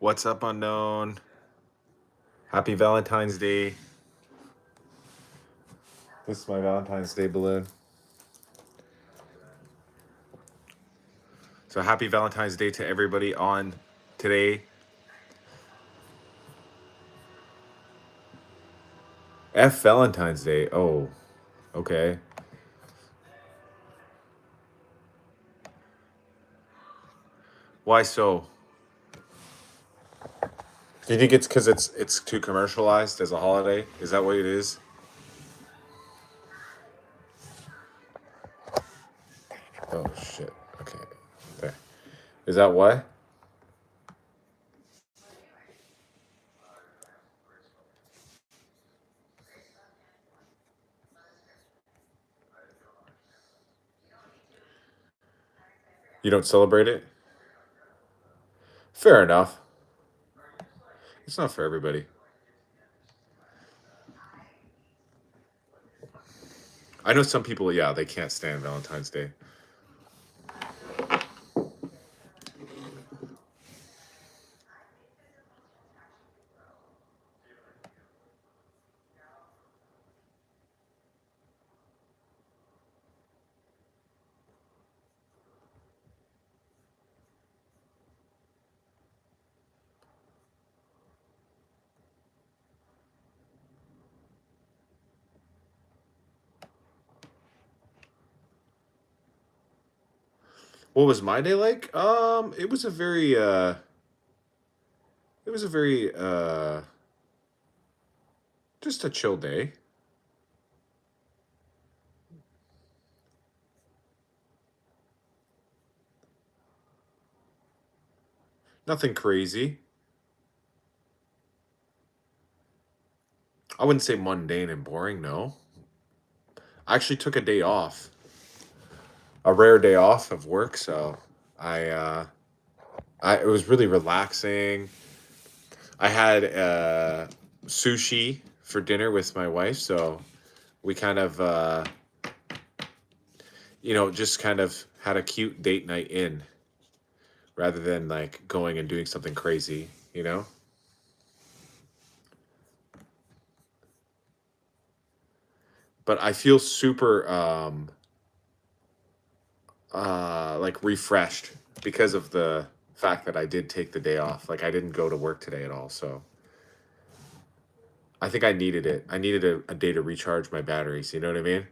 What's up, unknown? Happy Valentine's Day. This is my Valentine's Day balloon. So happy Valentine's Day to everybody on today. F Valentine's Day. Oh, okay. Why so? Do you think it's because it's too commercialized as a holiday? Is that what it is? Oh shit. Okay. There. Is that why? You don't celebrate it? Fair enough. It's not for everybody. I know some people, yeah, they can't stand Valentine's Day. What was my day like? It was a very just a chill day. Nothing crazy. I wouldn't say mundane and boring, no. I actually took a day off, a rare day off of work, so I uh it was really relaxing. I had sushi for dinner with my wife, so we kind of just kind of had a cute date night in rather than like going and doing something crazy. But I feel super like refreshed because of the fact that I did take the day off. Like I didn't go to work today at all, so I think I needed it. I needed a day to recharge my batteries. You know what I mean?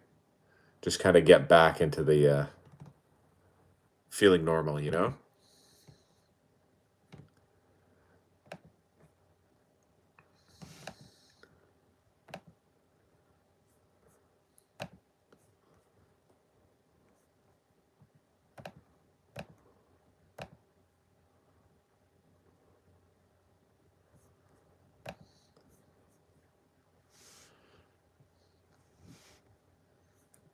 Just kind of get back into the feeling normal.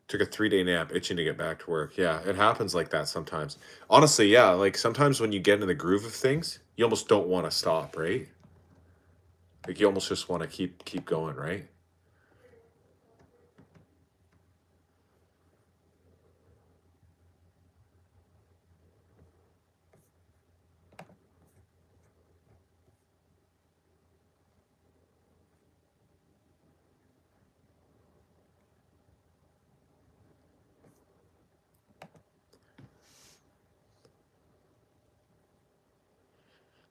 Took a 3-day nap, itching to get back to work. Yeah, it happens like that sometimes. Honestly, yeah, like sometimes when you get in the groove of things, you almost don't want to stop, right? Like you almost just want to keep going, right?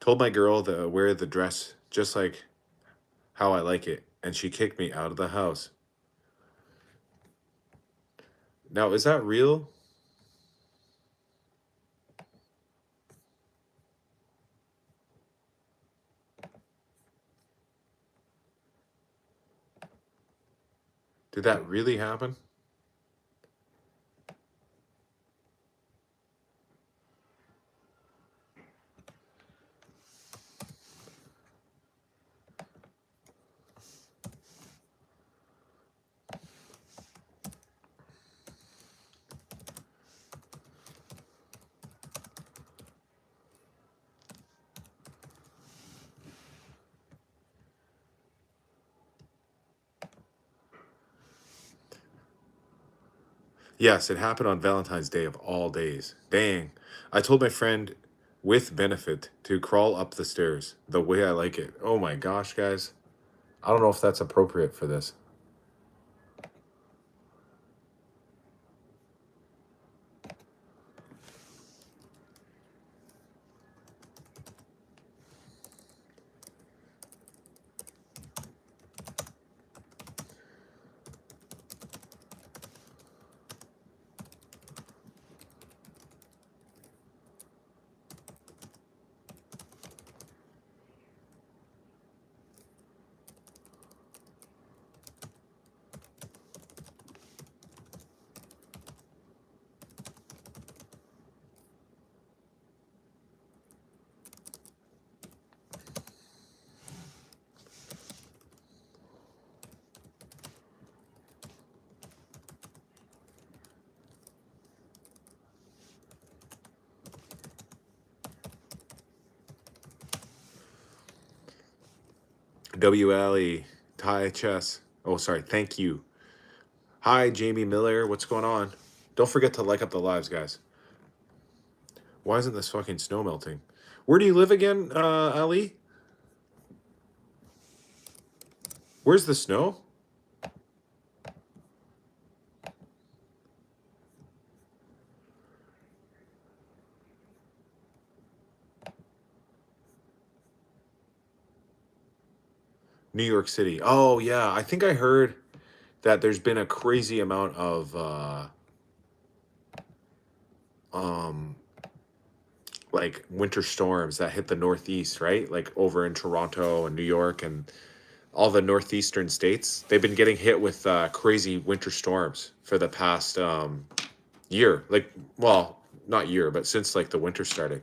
Told my girl to wear the dress just like how I like it, and she kicked me out of the house. Now, is that real? Did that really happen? Yes, it happened on Valentine's Day of all days. Dang. I told my friend with benefit to crawl up the stairs the way I like it. Oh my gosh, guys. I don't know if that's appropriate for this. WLE, Thai Chess. Oh, sorry. Thank you. Hi, Jamie Miller. What's going on? Don't forget to like up the lives, guys. Why isn't this fucking snow melting? Where do you live again, Ali? Where's the snow? New York City. Oh, yeah. I think I heard that there's been a crazy amount of um like winter storms that hit the Northeast, right? Like over in Toronto and New York and all the northeastern states. They've been getting hit with crazy winter storms for the past year. Like, well, not year, but since like the winter started.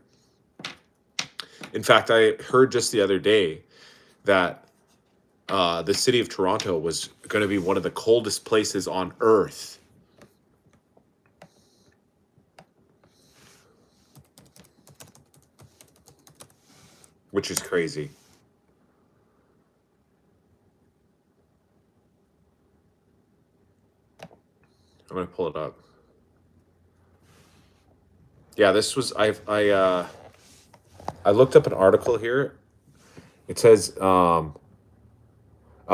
In fact, I heard just the other day that the city of Toronto was going to be one of the coldest places on Earth. Which is crazy. I'm gonna pull it up. Yeah, this was I looked up an article here. It says a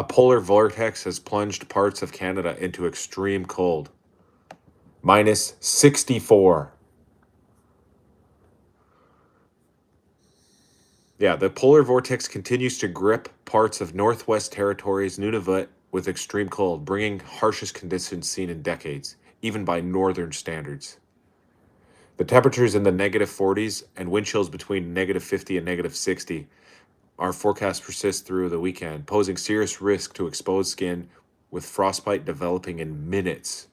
polar vortex has plunged parts of Canada into extreme cold. Minus 64. Yeah, the polar vortex continues to grip parts of Northwest Territories, Nunavut, with extreme cold, bringing harshest conditions seen in decades, even by northern standards. The temperatures in the negative 40s and wind chills between negative 50 and negative 60 are forecast to persist through the weekend, posing serious risk to exposed skin with frostbite developing in minutes.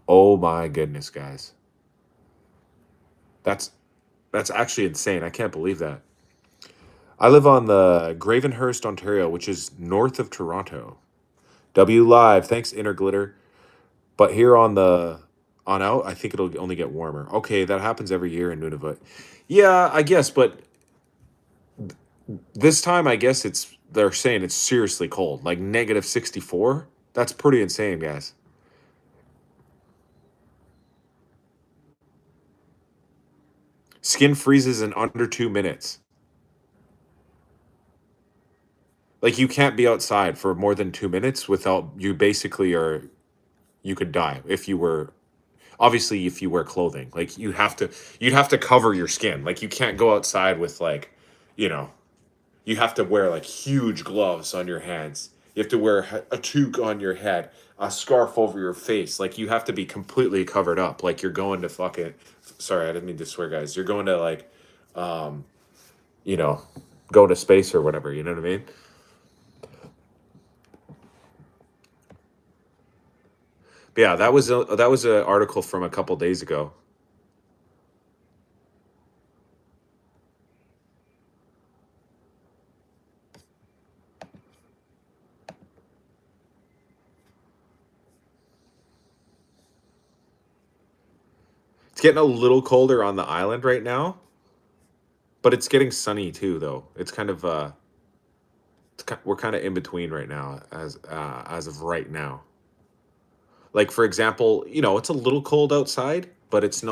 Oh my goodness, guys. That's that's actually insane. I can't believe that. I live on the Gravenhurst, Ontario, which is north of Toronto. W Live, thanks Interglitter. But here on out, I think it'll only get warmer. Okay, that happens every year in Nunavut. Yeah, I guess, but this time I guess they're saying it's seriously cold, like negative 64. That's pretty insane, guys. Skin freezes in under 2 minutes. Like you can't be outside for more than 2 minutes without you basically are you could die if you were obviously if you wear clothing. Like you'd have to cover your skin. Like you can't go outside with like, you know, you have to wear like huge gloves on your hands. You have to wear a toque on your head, a scarf over your face. Like you have to be completely covered up. Like you're going to fucking. Sorry, I didn't mean to swear, guys. You're going to like, um, you know, go to space or whatever. You know what I mean? But yeah, that was an article from a couple days ago. It's getting a little colder on the island right now, but it's getting sunny too. Though it's kind of we're kind of in between right now as of right now. Like for example, you know, it's a little cold outside, but it's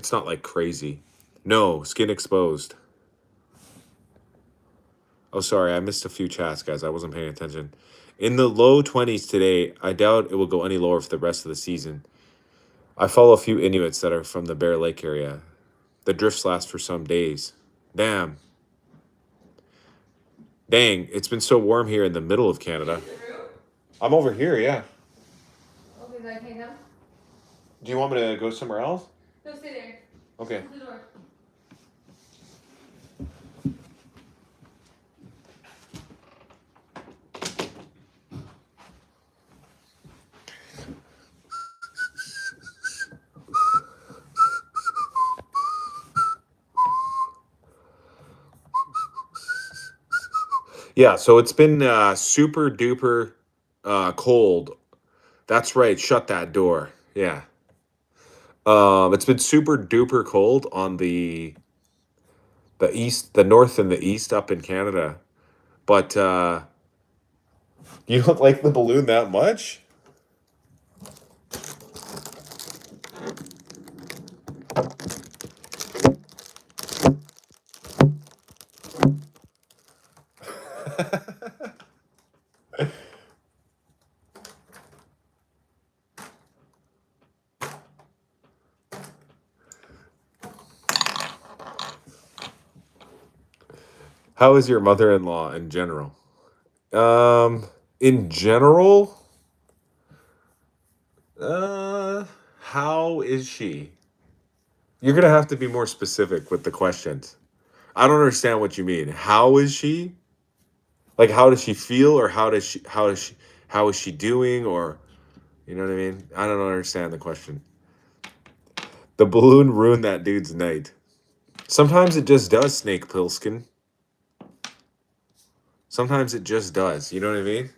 It's not like crazy. No, skin exposed. Oh, sorry, I missed a few chats, guys. I wasn't paying attention. In the low 20s today, I doubt it will go any lower for the rest of the season. I follow a few Inuits that are from the Bear Lake area. The drifts last for some days. Damn. Dang, it's been so warm here in the middle of Canada. I'm over here, yeah. Okay, then I can't come? Do you want me to go somewhere else? No, stay there. Okay. Close the door. Yeah, so it's been super duper cold. That's right. Shut that door. Yeah. It's been super duper cold on the east, the north and the east up in Canada. But you don't like the balloon that much? How is your mother-in-law in general? In general, how is she? You're gonna have to be more specific with the questions. I don't understand what you mean. How is she? Like, how does she feel, or how is she doing, or you know what I mean? I don't understand the question. The balloon ruined that dude's night. Sometimes it just does, Snake Pilskin. Sometimes it just does. You know what I mean?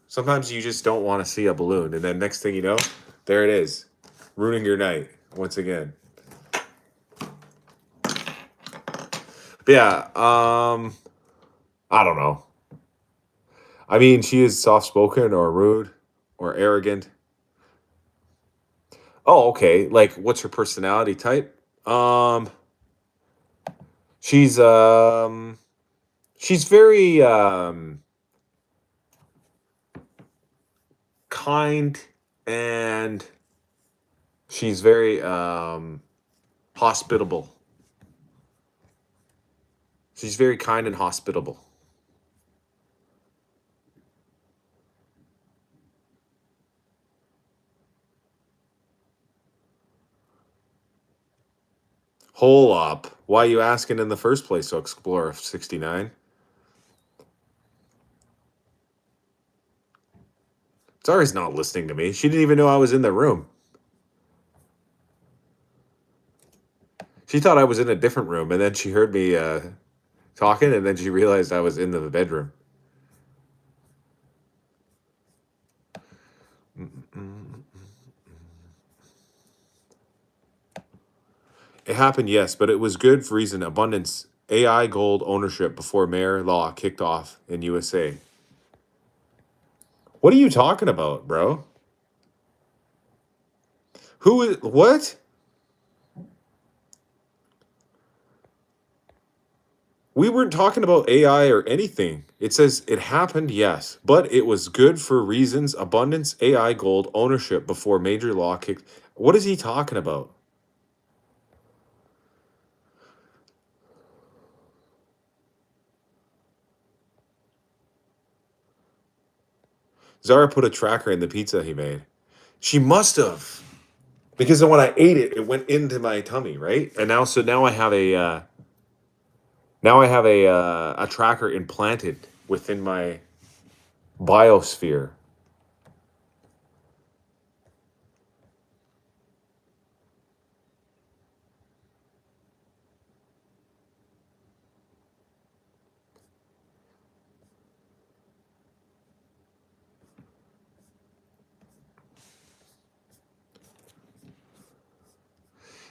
Sometimes you just don't want to see a balloon, and then next thing you know, there it is, ruining your night once again. But yeah, I don't know. I mean, she is soft-spoken or rude or arrogant. Oh, okay. Like, what's her personality type? She's she's very kind, and she's very hospitable. She's very kind and hospitable. Hole up. Why you asking in the first place, so Explorer 69? Zara's not listening to me. She didn't even know I was in the room. She thought I was in a different room, and then she heard me talking, and then she realized I was in the bedroom. It happened, yes, but it was good for reason. Abundance. AI gold ownership before mayor law kicked off in USA. What are you talking about, bro? Who is what? We weren't talking about AI or anything. It says it happened, yes, but it was good for reasons. Abundance, AI gold ownership before major law kicked. What is he talking about? Zara put a tracker in the pizza he made. She must have, because then when I ate it, it went into my tummy, right? And now I have a tracker implanted within my biosphere.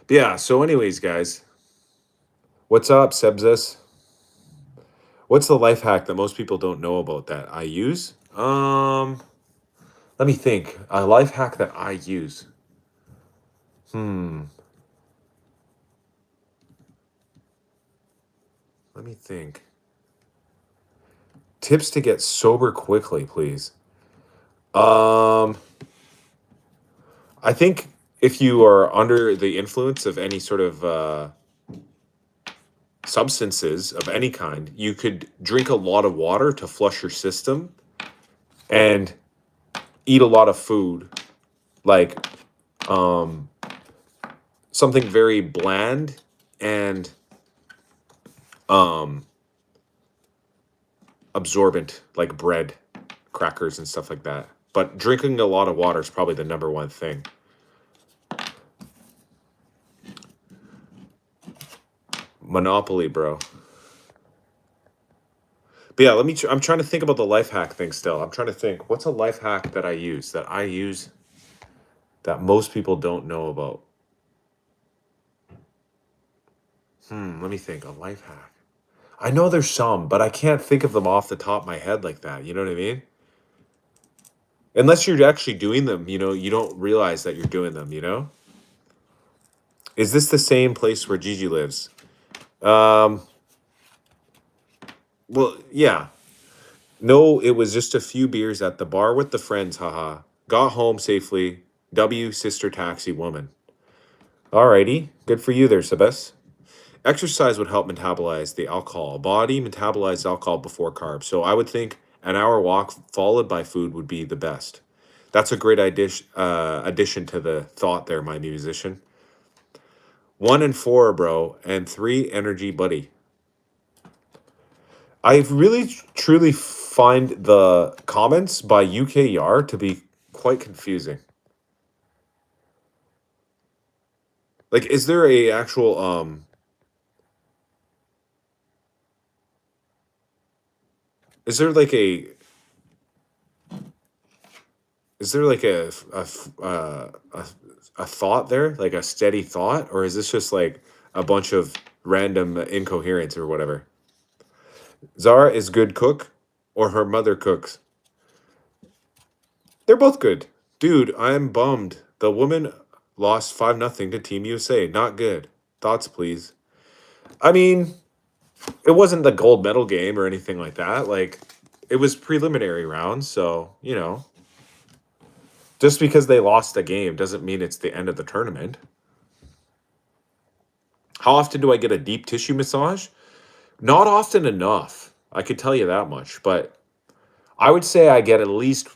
Yeah. So, anyways, guys, what's up, Sebzis? What's the life hack that most people don't know about that I use? Let me think. A life hack that I use. me think. Tips to get sober quickly, please. I think if you are under the influence of any sort of substances of any kind, you could drink a lot of water to flush your system and eat a lot of food, like something very bland and absorbent, like bread, crackers, and stuff like that. But drinking a lot of water is probably the number one thing. Monopoly, bro. But yeah, I'm trying to think about the life hack thing still. I'm trying to think, what's a life hack that I use that most people don't know about? Let me think. A life hack. I know there's some, but I can't think of them off the top of my head like that. You know what I mean? Unless you're actually doing them, you don't realize that you're doing them, Is this the same place where Gigi lives? Well, yeah. No, it was just a few beers at the bar with the friends, haha. Got home safely. W sister taxi woman. Alrighty. Good for you there, Sebes. Exercise would help metabolize the alcohol. Body metabolizes alcohol before carbs. So I would think an hour walk followed by food would be the best. That's a great addition to the thought there, my musician. 1 and 4, bro, and 3 energy buddy. I really truly find the comments by UKR to be quite confusing. Like, is there a actual is there like a is there like a thought there, like a steady thought, or is this just like a bunch of random incoherence or whatever? Zara is good cook, or her mother cooks? They're both good. Dude, I'm bummed. The woman lost 5-0 to Team USA. Not good. Thoughts, please. I mean, it wasn't the gold medal game or anything like that. Like, it was preliminary rounds, so, just because they lost the game doesn't mean it's the end of the tournament. How often do I get a deep tissue massage? Not often enough. I could tell you that much, but I would say I get at least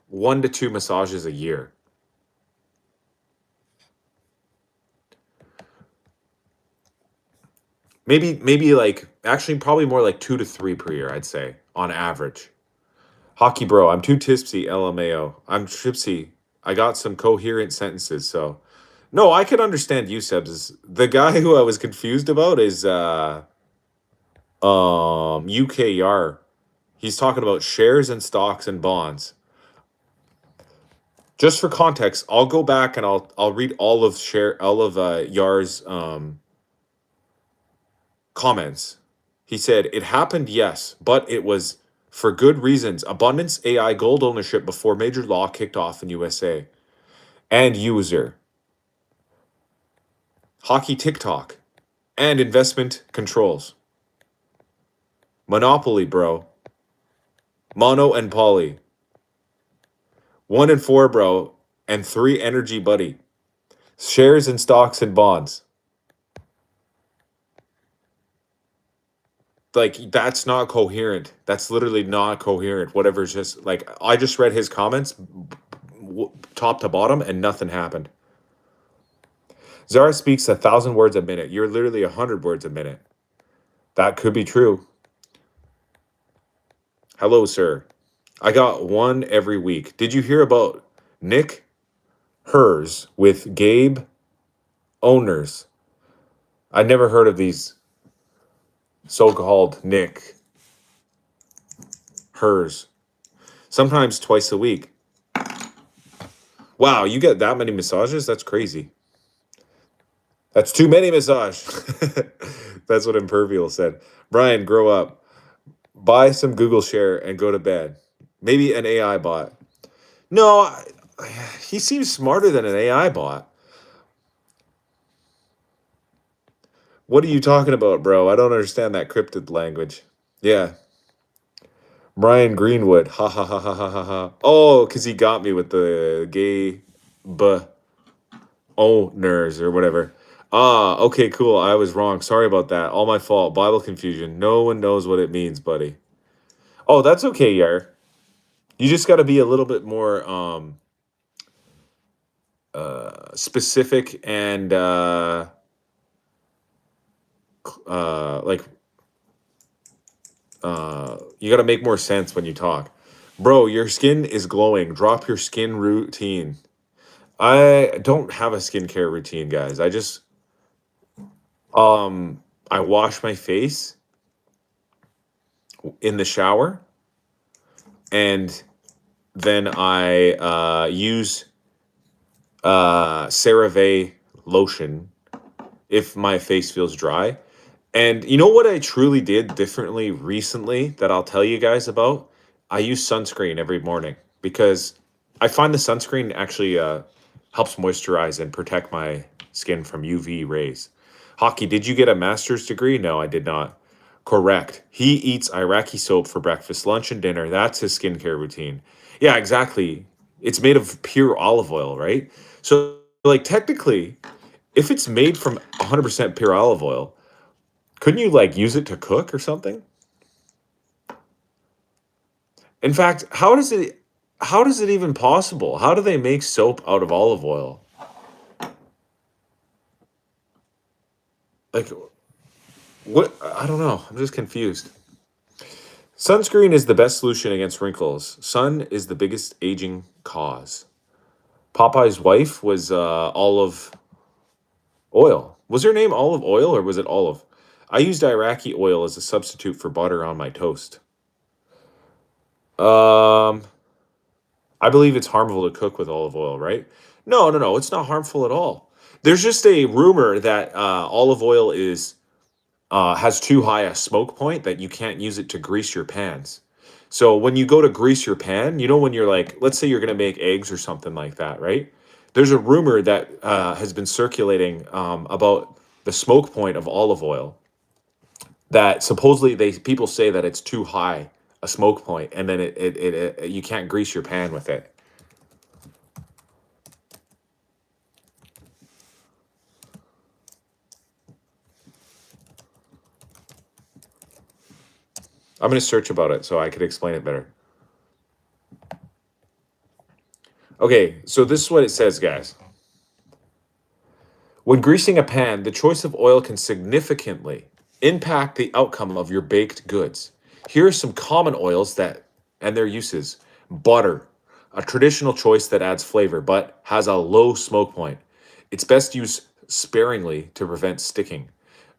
1 to 2 massages a year. Maybe like actually probably more like 2 to 3 per year, I'd say, on average. Hockey bro, I'm too tipsy, LMAO. I'm tipsy. I got some coherent sentences, so no, I can understand you, Sebs. The guy who I was confused about is UKR. He's talking about shares and stocks and bonds. Just for context, I'll go back and I'll read all of Yar's comments. He said, it happened, yes, but it was for good reasons. Abundance AI gold ownership before major law kicked off in USA. And user. Hockey TikTok. And investment controls. Monopoly, bro. Mono and poly. 1 and 4, bro. And 3 energy buddy. Shares and stocks and bonds. Like, that's not coherent. That's literally not coherent. Whatever's just like, I just read his comments top to bottom and nothing happened. Zara speaks 1,000 words a minute. You're literally 100 words a minute. That could be true. Hello, sir. I got one every week. Did you hear about Nick Hers with Gabe Owners? I never heard of these so-called Nick Hers. Sometimes twice a week. Wow, you get that many massages? That's crazy. That's too many massage. That's what Impervial said. Brian, grow up. Buy some Google Share and go to bed. Maybe an AI bot. No, he seems smarter than an AI bot. What are you talking about, bro? I don't understand that cryptid language. Yeah. Brian Greenwood. Ha ha ha ha ha ha ha. Oh, because he got me with the gay owners or whatever. Ah, okay, cool. I was wrong. Sorry about that. All my fault. Bible confusion. No one knows what it means, buddy. Oh, that's okay, Yar. You just got to be a little bit more specific and like you got to make more sense when you talk. Bro, your skin is glowing. Drop your skin routine. I don't have a skincare routine, guys. I wash my face in the shower and then I use CeraVe lotion if my face feels dry. And you know what I truly did differently recently that I'll tell you guys about? I use sunscreen every morning because I find the sunscreen actually helps moisturize and protect my skin from UV rays. Hockey, did you get a master's degree? No, I did not. Correct. He eats Iraqi soap for breakfast, lunch, and dinner. That's his skincare routine. Yeah, exactly. It's made of pure olive oil, right? So, like, technically, if it's made from 100% pure olive oil, couldn't you like use it to cook or something? In fact, how does it even possible? How do they make soap out of olive oil? Like what? I don't know. I'm just confused. Sunscreen is the best solution against wrinkles. Sun is the biggest aging cause. Popeye's wife was olive oil. Was her name olive oil or was it olive? I used Iraqi oil as a substitute for butter on my toast. Um, I believe it's harmful to cook with olive oil, right? No, no, no. It's not harmful at all. There's just a rumor that olive oil is has too high a smoke point that you can't use it to grease your pans. So when you go to grease your pan, when you're like, let's say you're going to make eggs or something like that, right? There's a rumor that has been circulating about the smoke point of olive oil that supposedly people say that it's too high a smoke point and then you can't grease your pan with it. I'm going to search about it so I could explain it better. Okay, so this is what it says, guys. When greasing a pan, the choice of oil can significantly impact the outcome of your baked goods. Here are some common oils that and their uses. Butter, a traditional choice that adds flavor but has a low smoke point. It's best used sparingly to prevent sticking.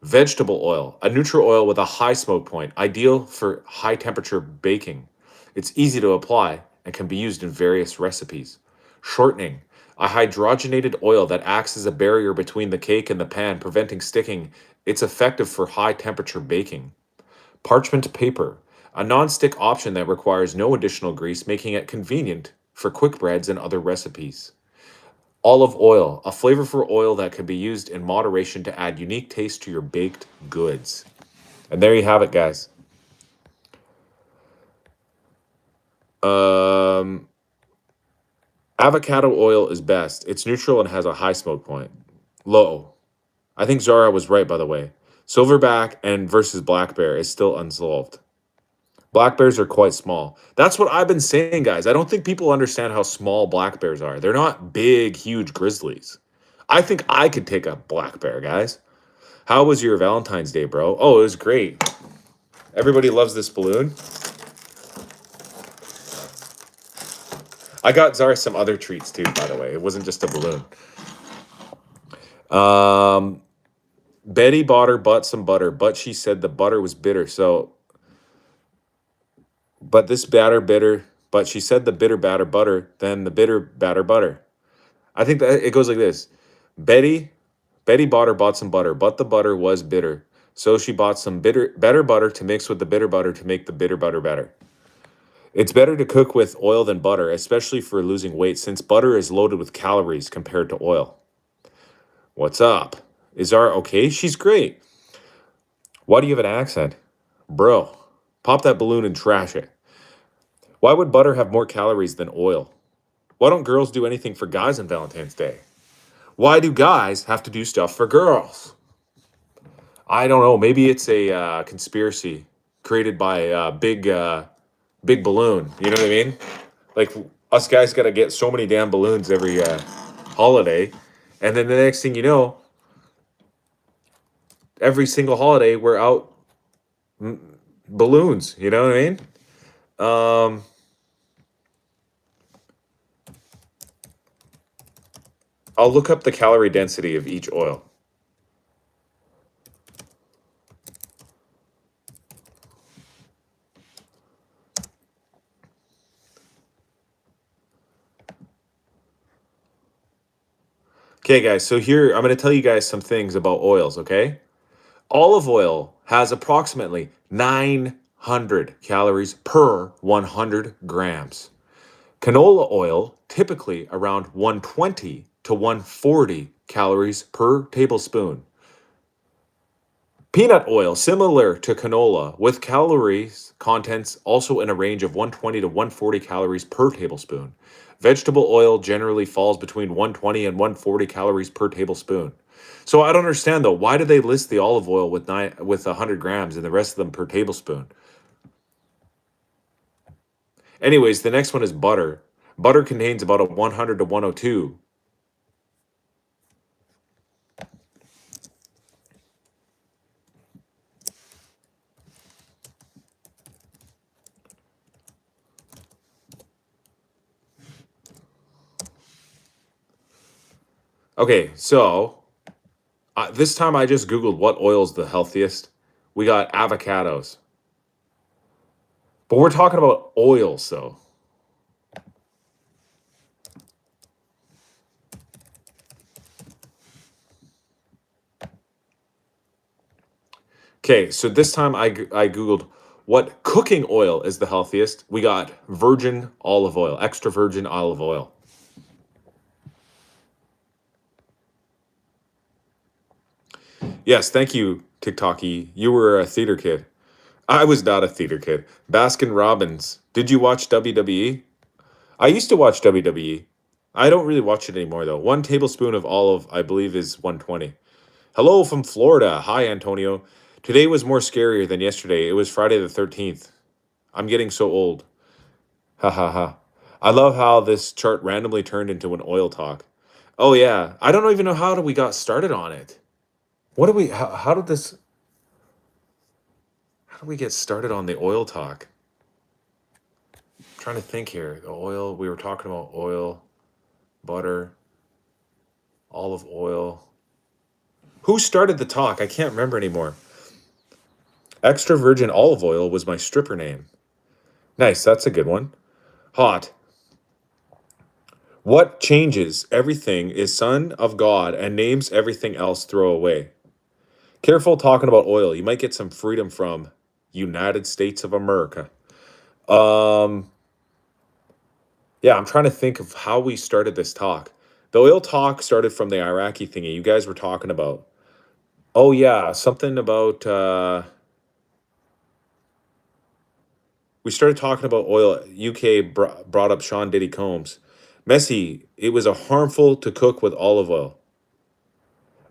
Vegetable oil, a neutral oil with a high smoke point, ideal for high temperature baking. It's easy to apply and can be used in various recipes. Shortening, a hydrogenated oil that acts as a barrier between the cake and the pan, preventing sticking. It's effective for high temperature baking. Parchment paper, a non-stick option that requires no additional grease, making it convenient for quick breads and other recipes. Olive oil, a flavorful oil that can be used in moderation to add unique taste to your baked goods. And there you have it, guys. Avocado oil is best. It's neutral and has a high smoke point. Low. I think Zara was right, by the way. Silverback and versus black bear is still unsolved. Black bears are quite small. That's what I've been saying, guys. I don't think people understand how small black bears are. They're not big, huge grizzlies. I think I could take a black bear, guys. How was your Valentine's Day, bro? Oh, it was great. Everybody loves this balloon. I got Zara some other treats too, by the way. It wasn't just a balloon. Betty bought some butter, but she said the butter was bitter. So, but this batter bitter, but she said the bitter batter butter, then the bitter batter butter. I think that it goes like this. Betty, Betty bought some butter, but the butter was bitter. So she bought some better butter to mix with the bitter butter to make the bitter butter better. It's better to cook with oil than butter, especially for losing weight, since butter is loaded with calories compared to oil. What's up? Is Zara okay? She's great. Why do you have an accent? Bro, pop that balloon and trash it. Why would butter have more calories than oil? Why don't girls do anything for guys on Valentine's Day? Why do guys have to do stuff for girls? I don't know. Maybe it's a conspiracy created by big balloon. You know what I mean? Like us guys got to get so many damn balloons every holiday, and then the next thing you know, every single holiday we're out balloons. You know what I mean? I'll look up the calorie density of each oil. Okay, guys, so here I'm going to tell you guys some things about oils, okay? Olive oil has approximately 900 calories per 100 grams. Canola oil, typically around 120 to 140 calories per tablespoon. Peanut oil, similar to canola, with calories contents also in a range of 120 to 140 calories per tablespoon. Vegetable oil generally falls between 120 and 140 calories per tablespoon. So I don't understand though, why do they list the olive oil with 100 grams and the rest of them per tablespoon? Anyways, the next one is butter. Butter contains about a 100 to 102. Okay, so this time I just Googled what oil is the healthiest. We got avocados. But we're talking about oils, though. Okay, so this time I Googled what cooking oil is the healthiest. We got virgin olive oil, extra virgin olive oil. Yes, thank you, TikTockey. You were a theater kid. I was not a theater kid. Baskin Robbins. Did you watch WWE? I used to watch WWE. I don't really watch it anymore, though. 1 tablespoon of olive, I believe, is 120. Hello from Florida. Hi, Antonio. Today was more scarier than yesterday. It was Friday the 13th. I'm getting so old. Ha ha ha. I love how this chart randomly turned into an oil talk. Oh, yeah. I don't even know how we got started on it. What do we, how did this, how did we get started on the oil talk? I'm trying to think here. The oil, we were talking about oil, butter, olive oil. Who started the talk? I can't remember anymore. Extra virgin olive oil was my stripper name. Nice, that's a good one. Hot. What changes everything is son of God and names everything else throw away. Careful talking about oil. You might get some freedom from United States of America. Yeah, I'm trying to think of how we started this talk. The oil talk started from the Iraqi thingy you guys were talking about. Oh yeah, something about we started talking about oil. UK brought up Sean Diddy Combs. Messi, it was a harmful to cook with olive oil.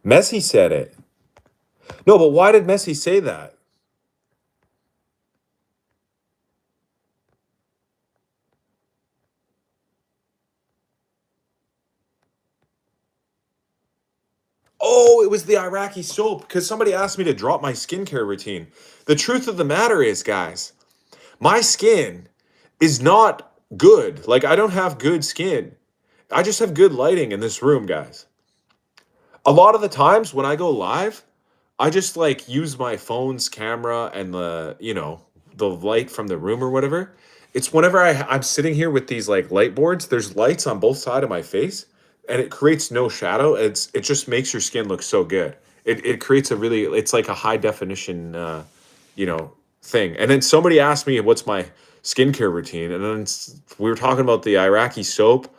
Messi said it. No, but why did Messi say that? Oh, it was the Iraqi soap because somebody asked me to drop my skincare routine. The truth of the matter is, guys, my skin is not good. Like, I don't have good skin. I just have good lighting in this room, guys. A lot of the times when I go live, I just like use my phone's camera and the light from the room or whatever. It's whenever I'm sitting here with these like light boards, there's lights on both sides of my face and it creates no shadow. It just makes your skin look so good. It creates it's like a high definition thing. And then somebody asked me what's my skincare routine and then we were talking about the Iraqi soap.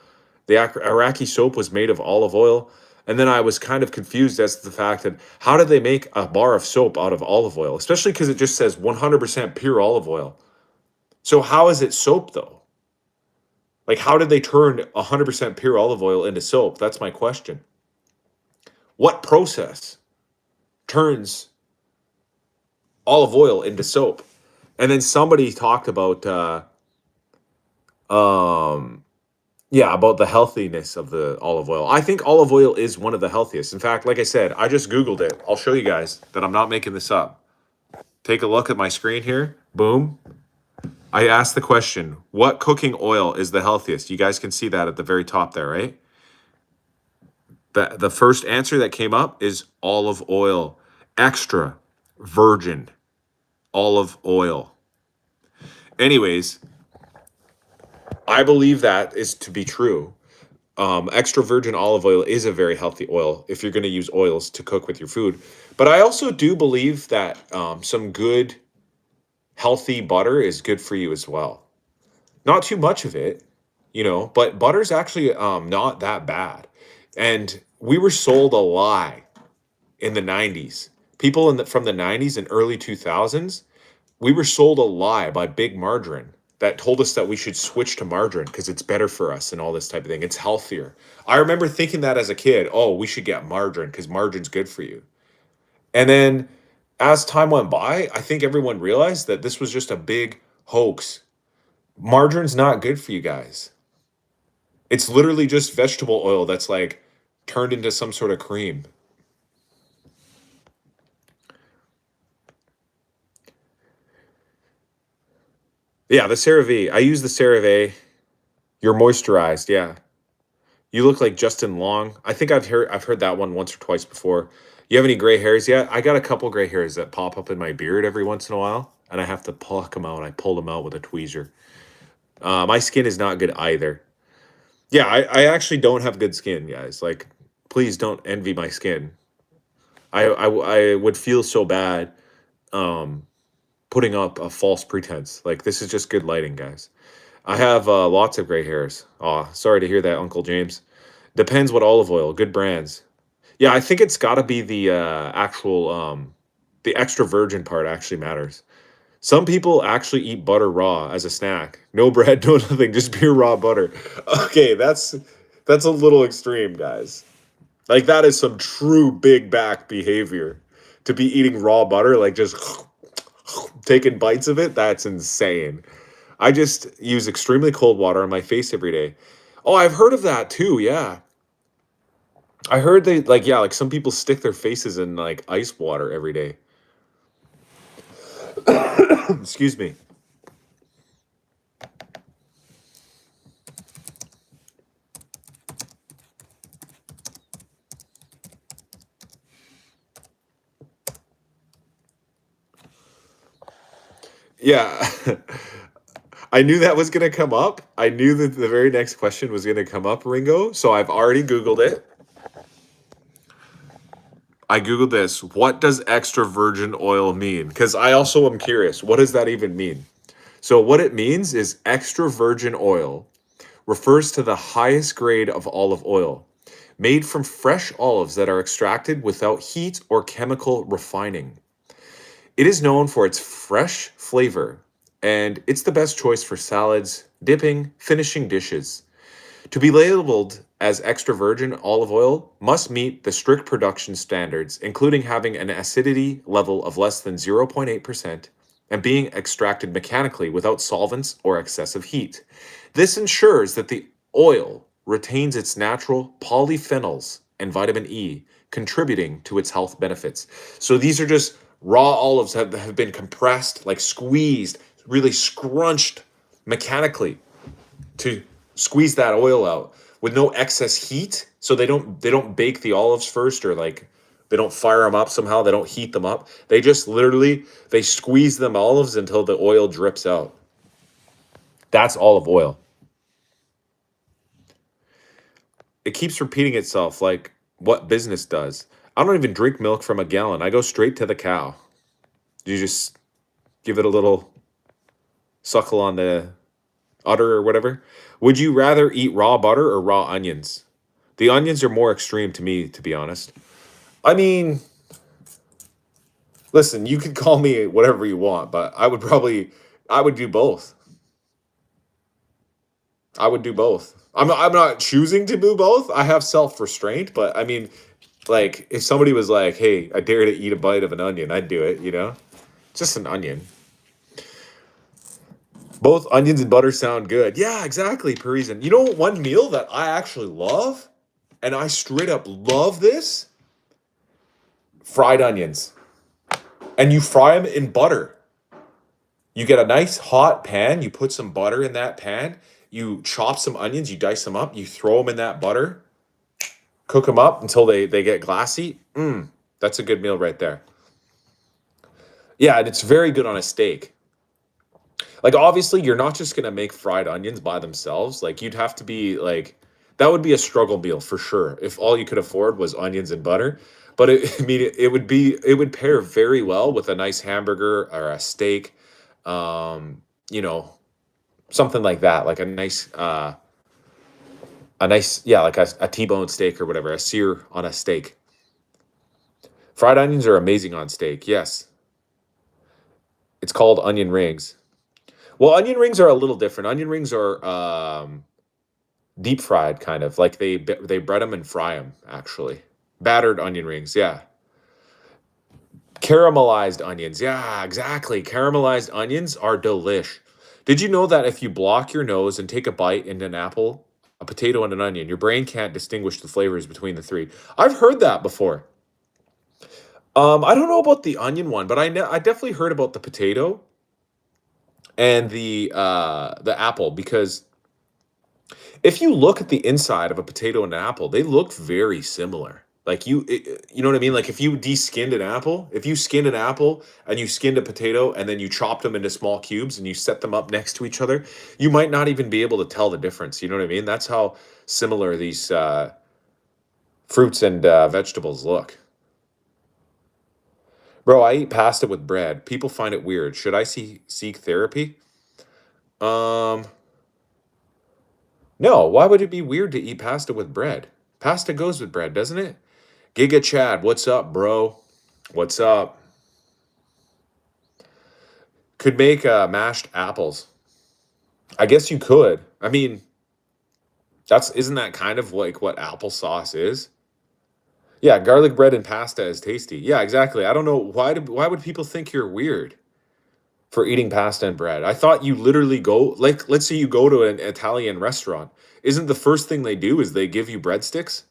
The Iraqi soap was made of olive oil. And then I was kind of confused as to the fact that how did they make a bar of soap out of olive oil, especially because it just says 100% pure olive oil. So how is it soap though? Like, how did they turn 100% pure olive oil into soap? That's my question. What process turns olive oil into soap? And then somebody talked about, yeah, about the healthiness of the olive oil. I think olive oil is one of the healthiest. In fact, like I said, I just Googled it. I'll show you guys that I'm not making this up. Take a look at my screen here. Boom. I asked the question, what cooking oil is the healthiest? You guys can see that at the very top there, right? The first answer that came up is olive oil. Extra virgin olive oil. Anyways, I believe that is to be true. Extra virgin olive oil is a very healthy oil if you're going to use oils to cook with your food. But I also do believe that some good, healthy butter is good for you as well. Not too much of it, but butter's actually not that bad. And we were sold a lie in the 90s. People from the 90s and early 2000s, we were sold a lie by big margarine that told us that we should switch to margarine because it's better for us and all this type of thing. It's healthier. I remember thinking that as a kid, oh, we should get margarine because margarine's good for you. And then as time went by, I think everyone realized that this was just a big hoax. Margarine's not good for you guys. It's literally just vegetable oil that's like turned into some sort of cream. Yeah, the CeraVe. I use the CeraVe. You're moisturized, yeah. You look like Justin Long. I think I've heard that one once or twice before. You have any gray hairs yet? I got a couple gray hairs that pop up in my beard every once in a while, and I have to pluck them out. I pull them out with a tweezer. My skin is not good either. Yeah, I actually don't have good skin, guys. Like, please don't envy my skin. I would feel so bad putting up a false pretense. Like, this is just good lighting, guys. I have lots of gray hairs. Aw, sorry to hear that, Uncle James. Depends what olive oil. Good brands. Yeah, I think it's got to be the actual the extra virgin part actually matters. Some people actually eat butter raw as a snack. No bread, no nothing, just pure raw butter. Okay, that's a little extreme, guys. Like, that is some true big back behavior. To be eating raw butter, like just taking bites of it, that's insane. I just use extremely cold water on my face every day. Oh, I've heard of that too. Yeah. I heard they like, yeah, like some people stick their faces in like ice water every day. Excuse me. Yeah. I knew that was going to come up. I knew that the very next question was going to come up, Ringo. So I've already Googled it. I Googled this. What does extra virgin oil mean? Because I also am curious. What does that even mean? So, what it means is extra virgin oil refers to the highest grade of olive oil made from fresh olives that are extracted without heat or chemical refining. It is known for its fresh flavor, and it's the best choice for salads, dipping, finishing dishes. To be labeled as extra virgin olive oil must meet the strict production standards, including having an acidity level of less than 0.8% and being extracted mechanically without solvents or excessive heat. This ensures that the oil retains its natural polyphenols and vitamin E, contributing to its health benefits. So these are just raw olives that have been compressed, like squeezed, really scrunched mechanically to squeeze that oil out with no excess heat. So they don't bake the olives first, or like they don't fire them up somehow. They don't heat them up. They just literally they squeeze them olives until the oil drips out. That's olive oil. It keeps repeating itself like what business does. I don't even drink milk from a gallon. I go straight to the cow. You just give it a little suckle on the udder or whatever. Would you rather eat raw butter or raw onions? The onions are more extreme to me, to be honest. I mean, listen, you could call me whatever you want, but I would do both. I would do both. I'm not choosing to do both. I have self restraint, but I mean, like, if somebody was like, "Hey, I dare to eat a bite of an onion," I'd do it. You know, just an onion. Both onions and butter sound good. Yeah, exactly, Parisian. You know, one meal that I actually love, and I straight up love this: fried onions. And you fry them in butter. You get a nice hot pan, you put some butter in that pan, you chop some onions, you dice them up, you throw them in that butter, cook them up until they get glassy. That's a good meal right there. Yeah, and it's very good on a steak. Like, obviously, you're not just gonna make fried onions by themselves. Like, you'd have to be like, that would be a struggle meal for sure if all you could afford was onions and butter. But I mean, it would pair very well with a nice hamburger or a steak, you know, something like that, like a nice, yeah, like a T-bone steak or whatever, a sear on a steak. Fried onions are amazing on steak. Yes, it's called onion rings. Well, onion rings are a little different. Onion rings are deep fried, kind of like they bread them and fry them. Actually, battered onion rings. Yeah, caramelized onions. Yeah, exactly. Caramelized onions are delish. Did you know that if you block your nose and take a bite in an apple, a potato, and an onion, your brain can't distinguish the flavors between the three? I've heard that before. I don't know about the onion one, but I definitely heard about the potato and the apple, because if you look at the inside of a potato and an apple, they look very similar. Like, you know what I mean? Like, if you de-skinned an apple, if you skinned an apple and you skinned a potato and then you chopped them into small cubes and you set them up next to each other, you might not even be able to tell the difference. You know what I mean? That's how similar these fruits and vegetables look. Bro, I eat pasta with bread. People find it weird. Should I seek therapy? Um, no. Why would it be weird to eat pasta with bread? Pasta goes with bread, doesn't it? Giga Chad, what's up, bro? What's up? Could make mashed apples. I guess you could. I mean, that's isn't that kind of like what applesauce is? Yeah, garlic bread and pasta is tasty. Yeah, exactly. I don't know why would people think you're weird for eating pasta and bread? I thought you literally go, like, let's say you go to an Italian restaurant. Isn't the first thing they do is they give you breadsticks?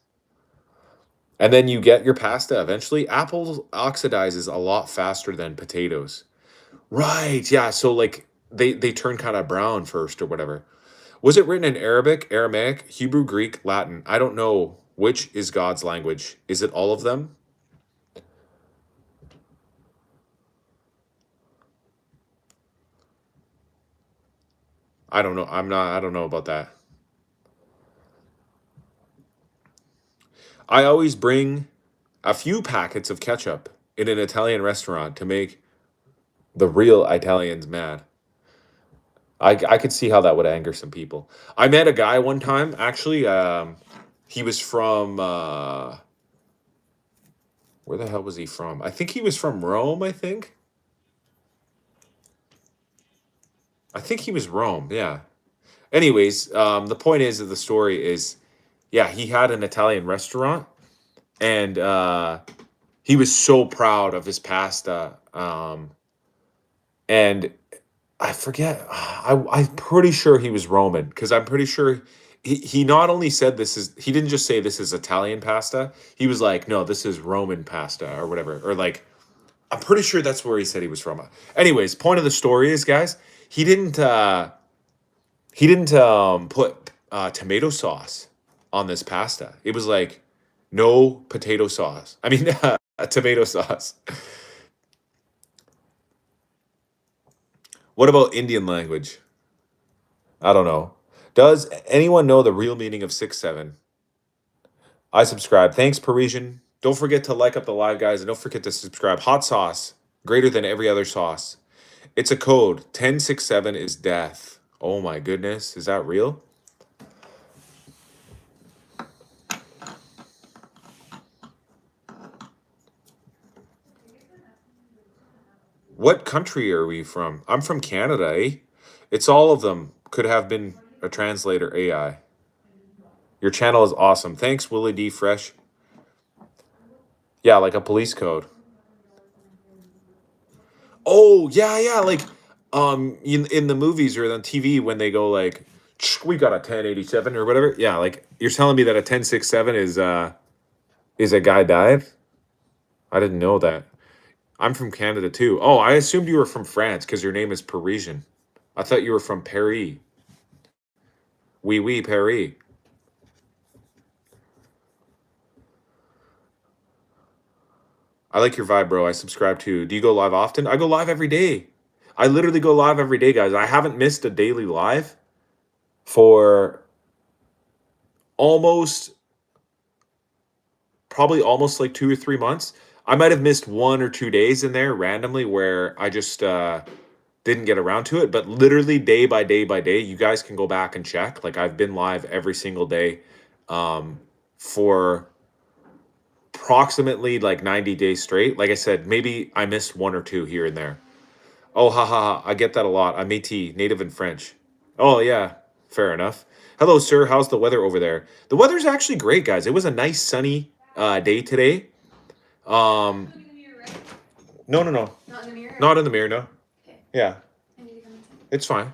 And then you get your pasta eventually. Apple oxidizes a lot faster than potatoes. Right. Yeah. So, like, they turn kind of brown first or whatever. Was it written in Arabic, Aramaic, Hebrew, Greek, Latin? I don't know which is God's language. Is it all of them? I don't know. I don't know about that. I always bring a few packets of ketchup in an Italian restaurant to make the real Italians mad. I could see how that would anger some people. I met a guy one time, actually. He was from where the hell was he from? I think he was from Rome. I think he was Rome. Yeah. Anyways, the point is of the story is, yeah, he had an Italian restaurant, and he was so proud of his pasta. And I forget. I'm pretty sure he was Roman, because I'm pretty sure he not only said this is, he didn't just say this is Italian pasta. He was like, no, this is Roman pasta or whatever. Or like, I'm pretty sure that's where he said he was from. Anyways, point of the story is, guys, he didn't put tomato sauce on this pasta. It was like no potato sauce. I mean, tomato sauce. What about Indian language? I don't know. Does anyone know the real meaning of 6-7? I subscribe. Thanks, Parisian. Don't forget to like up the live, guys, and don't forget to subscribe. Hot sauce, greater than every other sauce. It's a code. 1067 is death. Oh my goodness. Is that real? What country are we from? I'm from Canada, eh? It's all of them. Could have been a translator AI. Your channel is awesome. Thanks, Willie D. Fresh. Yeah, like a police code. Oh, yeah, yeah. Like, in the movies or on TV when they go like, we got a 1087 or whatever. Yeah, like you're telling me that a 1067 is a guy died? I didn't know that. I'm from Canada too. Oh, I assumed you were from France because your name is Parisian. I thought you were from Paris. Oui, oui, Paris. I like your vibe, bro. I subscribe to. Do you go live often? I go live every day. I literally go live every day, guys. I haven't missed a daily live for almost, probably almost like 2 or 3 months. I might have missed 1 or 2 days in there randomly where I just didn't get around to it. But literally day by day by day, you guys can go back and check. Like I've been live every single day for approximately like 90 days straight. Like I said, maybe I missed 1 or 2 here and there. Oh, ha ha ha. I get that a lot. I'm AT, native and French. Oh, yeah. Fair enough. Hello, sir. How's the weather over there? The weather's actually great, guys. It was a nice sunny day today. Um, In the mirror, right? no, no, no. Not in the mirror? Not in the mirror, no. Okay. Yeah, I need to come inside. it's fine.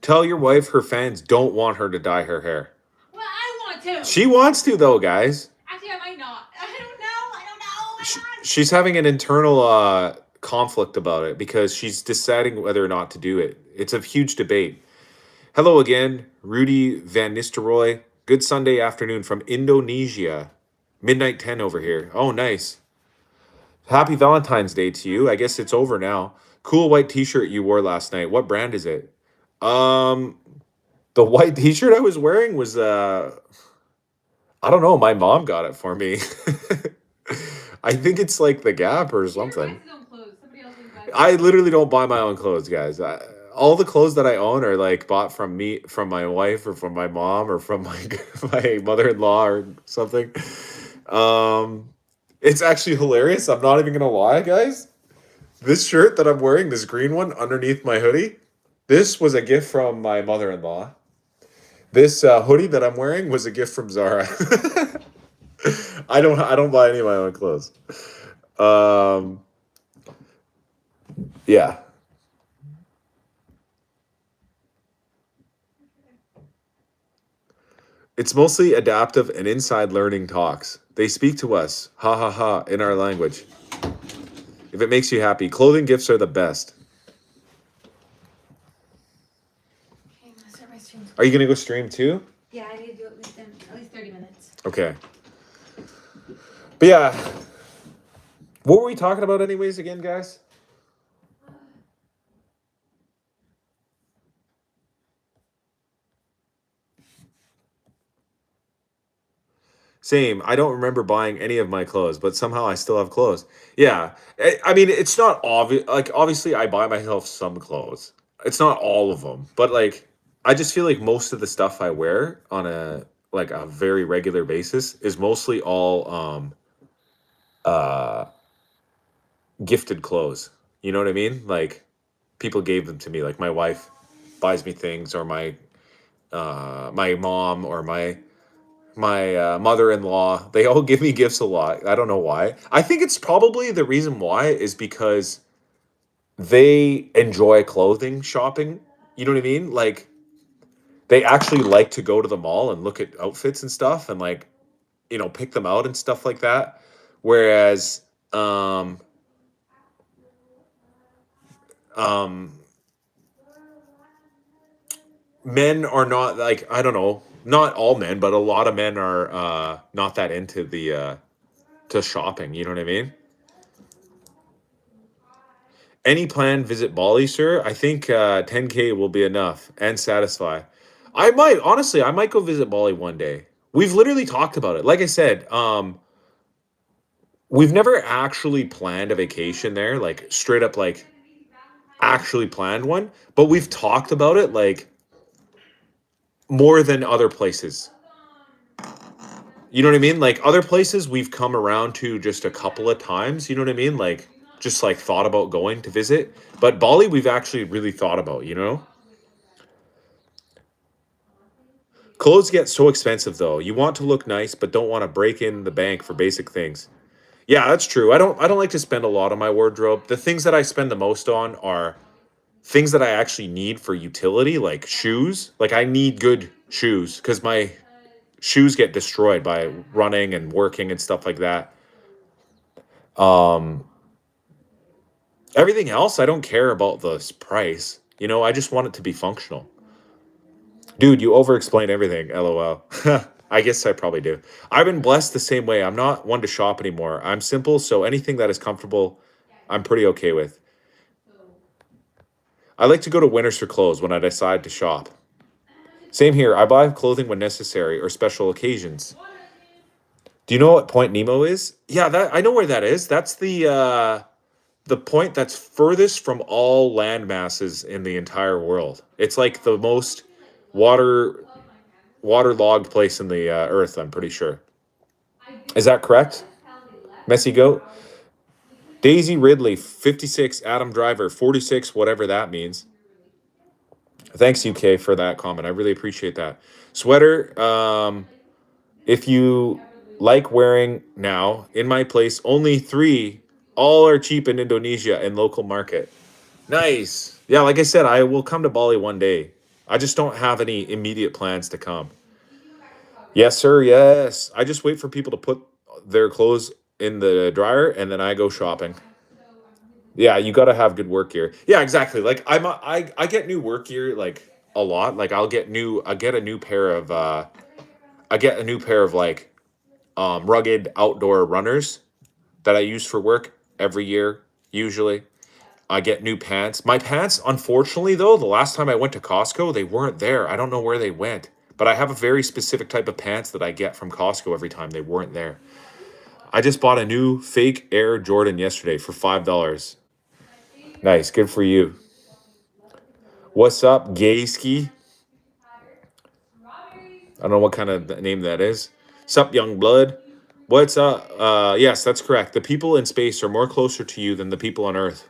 Tell your wife her fans don't want her to dye her hair. Well, I want to. She wants to, though, guys. Actually, I might not. I don't know. I don't know. Oh my God. She's having an internal conflict about it because she's deciding whether or not to do it. It's a huge debate. Hello again, Rudy Van Nistelrooy. Good Sunday afternoon from Indonesia. Midnight 10 over here. Oh, nice. Happy Valentine's Day to you. I guess it's over now. Cool white t-shirt you wore last night. What brand is it? The white t-shirt I was wearing was I don't know, my mom got it for me. I think it's like the Gap or something. His own clothes. Somebody else will buy I literally don't buy my own clothes, guys. All the clothes that I own are like bought from me, from my wife, or from my mom, or from my my mother-in-law, or something. It's actually hilarious. I'm not even gonna lie, guys. This shirt that I'm wearing, this green one underneath my hoodie, this was a gift from my mother-in-law. This hoodie that I'm wearing was a gift from Zara. I don't buy any of my own clothes. Yeah. It's mostly adaptive and inside learning talks. They speak to us, ha ha ha, in our language. If it makes you happy, clothing gifts are the best. Okay, I'm gonna start my stream. Are you gonna go stream too? Yeah, I need to do it within at least 30 minutes. Okay. But yeah, what were we talking about anyways again, guys? Same. I don't remember buying any of my clothes, but somehow I still have clothes. Yeah. I mean, it's not obvious. Like, obviously, I buy myself some clothes. It's not all of them, but like, I just feel like most of the stuff I wear on a very regular basis is mostly all uh gifted clothes. You know what I mean? Like, people gave them to me. Like, my wife buys me things, or my mom, or my mother-in-law. They all give me gifts a lot. I don't know why. I think it's probably the reason why is because they enjoy clothing shopping. You know what I mean? Like, they actually like to go to the mall and look at outfits and stuff, and like, pick them out and stuff like that. Whereas um men are not, like, I don't know, not all men, but a lot of men are not that into the to shopping, you know what I mean? Any plan visit Bali, sir? I think 10K will be enough and satisfy. I might go visit Bali one day. We've literally talked about it. Like I said, we've never actually planned a vacation there, like straight up, like actually planned one, but we've talked about it like more than other places. You know what I mean? Like other places we've come around to just a couple of times. You know what I mean? Like just like thought about going to visit. But Bali, we've actually really thought about. You know, clothes get so expensive though. You want to look nice, but don't want to break in the bank for basic things. Yeah, that's true. I don't like to spend a lot on my wardrobe. The things that I spend the most on are things that I actually need for utility, like shoes. Like I need good shoes because my shoes get destroyed by running and working and stuff like that. Um, Everything else, I don't care about the price. You know, I just want it to be functional. Dude, you over explain everything. LOL. I guess I probably do. I've been blessed the same way. I'm not one to shop anymore. I'm simple, so anything that is comfortable, I'm pretty okay with. I like to go to Winners for clothes when I decide to shop. Same here. I buy clothing when necessary or special occasions. Do you know what Point Nemo is? Yeah, that I know where that is. That's the point that's furthest from all land masses in the entire world. It's like the most water waterlogged place in the earth, I'm pretty sure. Is that correct? Messy Goat? Daisy Ridley, 56, Adam Driver, 46, whatever that means. Thanks, UK, for that comment. I really appreciate that. Sweater, if you like wearing now, in my place, only three. All are cheap in Indonesia and local market. Nice. Yeah, like I said, I will come to Bali one day. I just don't have any immediate plans to come. Yes, sir. Yes. I just wait for people to put their clothes in the dryer and then I go shopping. Yeah, you got to have good work gear. Yeah, exactly. Like I get new work gear like a lot. Like I get a new pair of I get a new pair of like rugged outdoor runners that I use for work every year usually. I get new pants. My pants, unfortunately, though, the last time I went to Costco, they weren't there. I don't know where they went. But I have a very specific type of pants that I get from Costco every time they weren't there. I just bought a new fake Air Jordan yesterday for $5. Nice. Good for you. What's up, Gayski? I don't know what kind of name that is. Sup, young blood? What's up? Yes, that's correct. The people in space are more closer to you than the people on Earth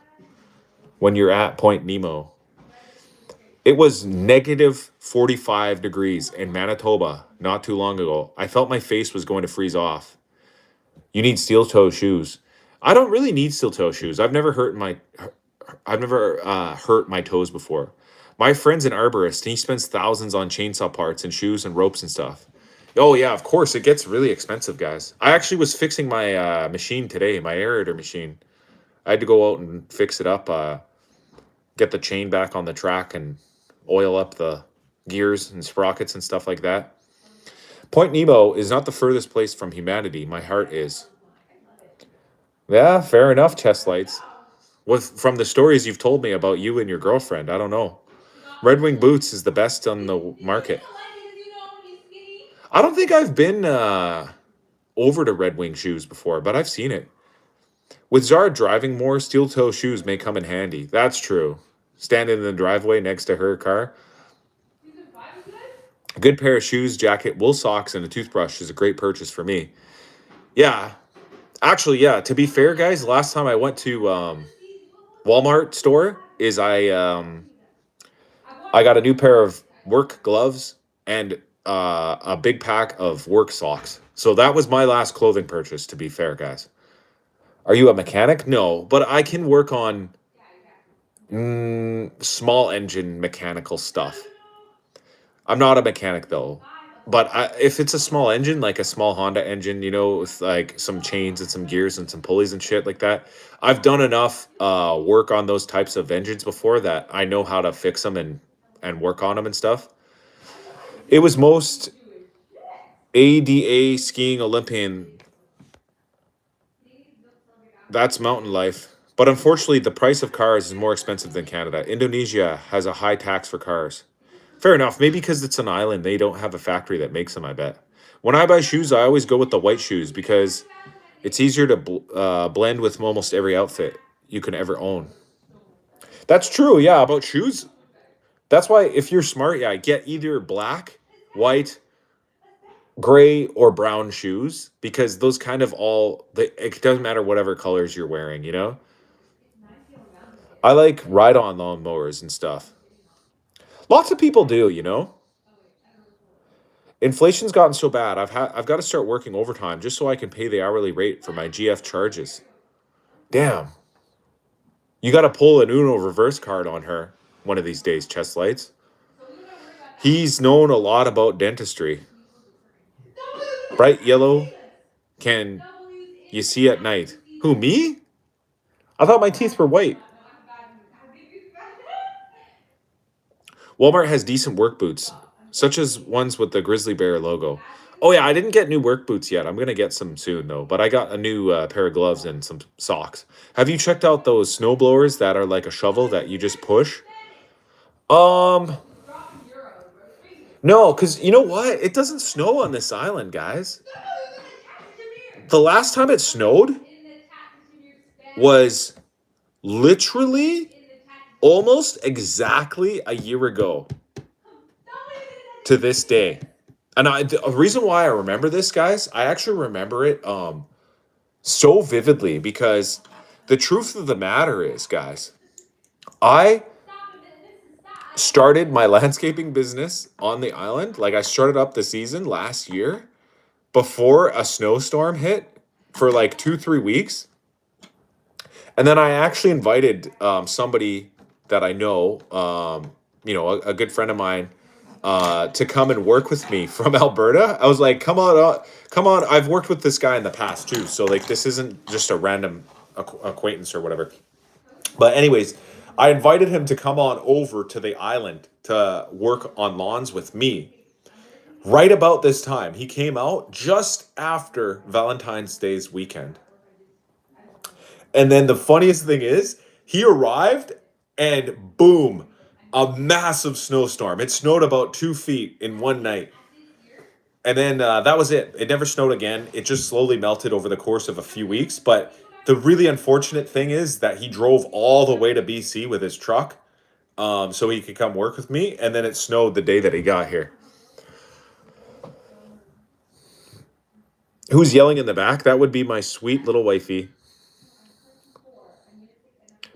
when you're at Point Nemo. It was negative 45 degrees in Manitoba not too long ago. I felt my face was going to freeze off. You need steel toe shoes. I don't really need steel toe shoes. I've never hurt my toes before. My friend's an arborist and he spends thousands on chainsaw parts and shoes and ropes and stuff. Oh yeah, of course it gets really expensive, guys. I actually was fixing my machine today, my aerator machine. I had to go out and fix it up, get the chain back on the track and oil up the gears and sprockets and stuff like that. Point Nemo is not the furthest place from humanity. My heart is. Yeah, fair enough, chest lights. From the stories you've told me about you and your girlfriend, I don't know. Red Wing Boots is the best on the market. I don't think I've been over to Red Wing shoes before, but I've seen it. With Zara driving more, steel toe shoes may come in handy. That's true. Standing in the driveway next to her car. A good pair of shoes, jacket, wool socks, and a toothbrush is a great purchase for me. Yeah, actually, yeah. To be fair, guys, last time I went to Walmart store is I got a new pair of work gloves and a big pack of work socks. So that was my last clothing purchase. To be fair, guys, are you a mechanic? No, but I can work on small engine mechanical stuff. I'm not a mechanic though. But if it's a small engine, like a small Honda engine, you know, with like some chains and some gears and some pulleys and shit like that, I've done enough work on those types of engines before that I know how to fix them and work on them and stuff. It was most ADA skiing Olympian. That's mountain life. But unfortunately, the price of cars is more expensive than Canada. Indonesia has a high tax for cars. Fair enough. Maybe because it's an island, they don't have a factory that makes them, I bet. When I buy shoes, I always go with the white shoes because it's easier to blend with almost every outfit you can ever own. That's true. Yeah, about shoes. That's why if you're smart, yeah, get either black, white, gray or brown shoes because those kind of it doesn't matter whatever colors you're wearing, you know? I like ride-on lawnmowers and stuff. Lots of people do, you know? Inflation's gotten so bad. I've got to start working overtime just so I can pay the hourly rate for my GF charges. Damn. You got to pull an Uno reverse card on her one of these days, Chest Lights. He's known a lot about dentistry. Bright yellow can you see at night. Who, me? I thought my teeth were white. Walmart has decent work boots, such as ones with the grizzly bear logo. Oh yeah, I didn't get new work boots yet. I'm gonna get some soon though. But I got a new pair of gloves and some socks. Have you checked out those snow blowers that are like a shovel that you just push? Um, no, because you know what? It doesn't snow on this island, guys. The last time it snowed was literally almost exactly a year ago to this day. And the reason why I remember this, guys, I actually remember it so vividly because the truth of the matter is, guys, I started my landscaping business on the island. Like I started up the season last year before a snowstorm hit for like 2-3 weeks. And then I actually invited somebody that I know, a good friend of mine, to come and work with me from Alberta. I was like, come on, come on. I've worked with this guy in the past too. So like, this isn't just a random acquaintance or whatever. But anyways, I invited him to come on over to the island to work on lawns with me. Right about this time, he came out just after Valentine's Day's weekend. And then the funniest thing is, he arrived and boom, a massive snowstorm. It snowed about 2 feet in one night. And then that was it. It never snowed again. It just slowly melted over the course of a few weeks. But the really unfortunate thing is that he drove all the way to BC with his truck so he could come work with me. And then it snowed the day that he got here. Who's yelling in the back? That would be my sweet little wifey.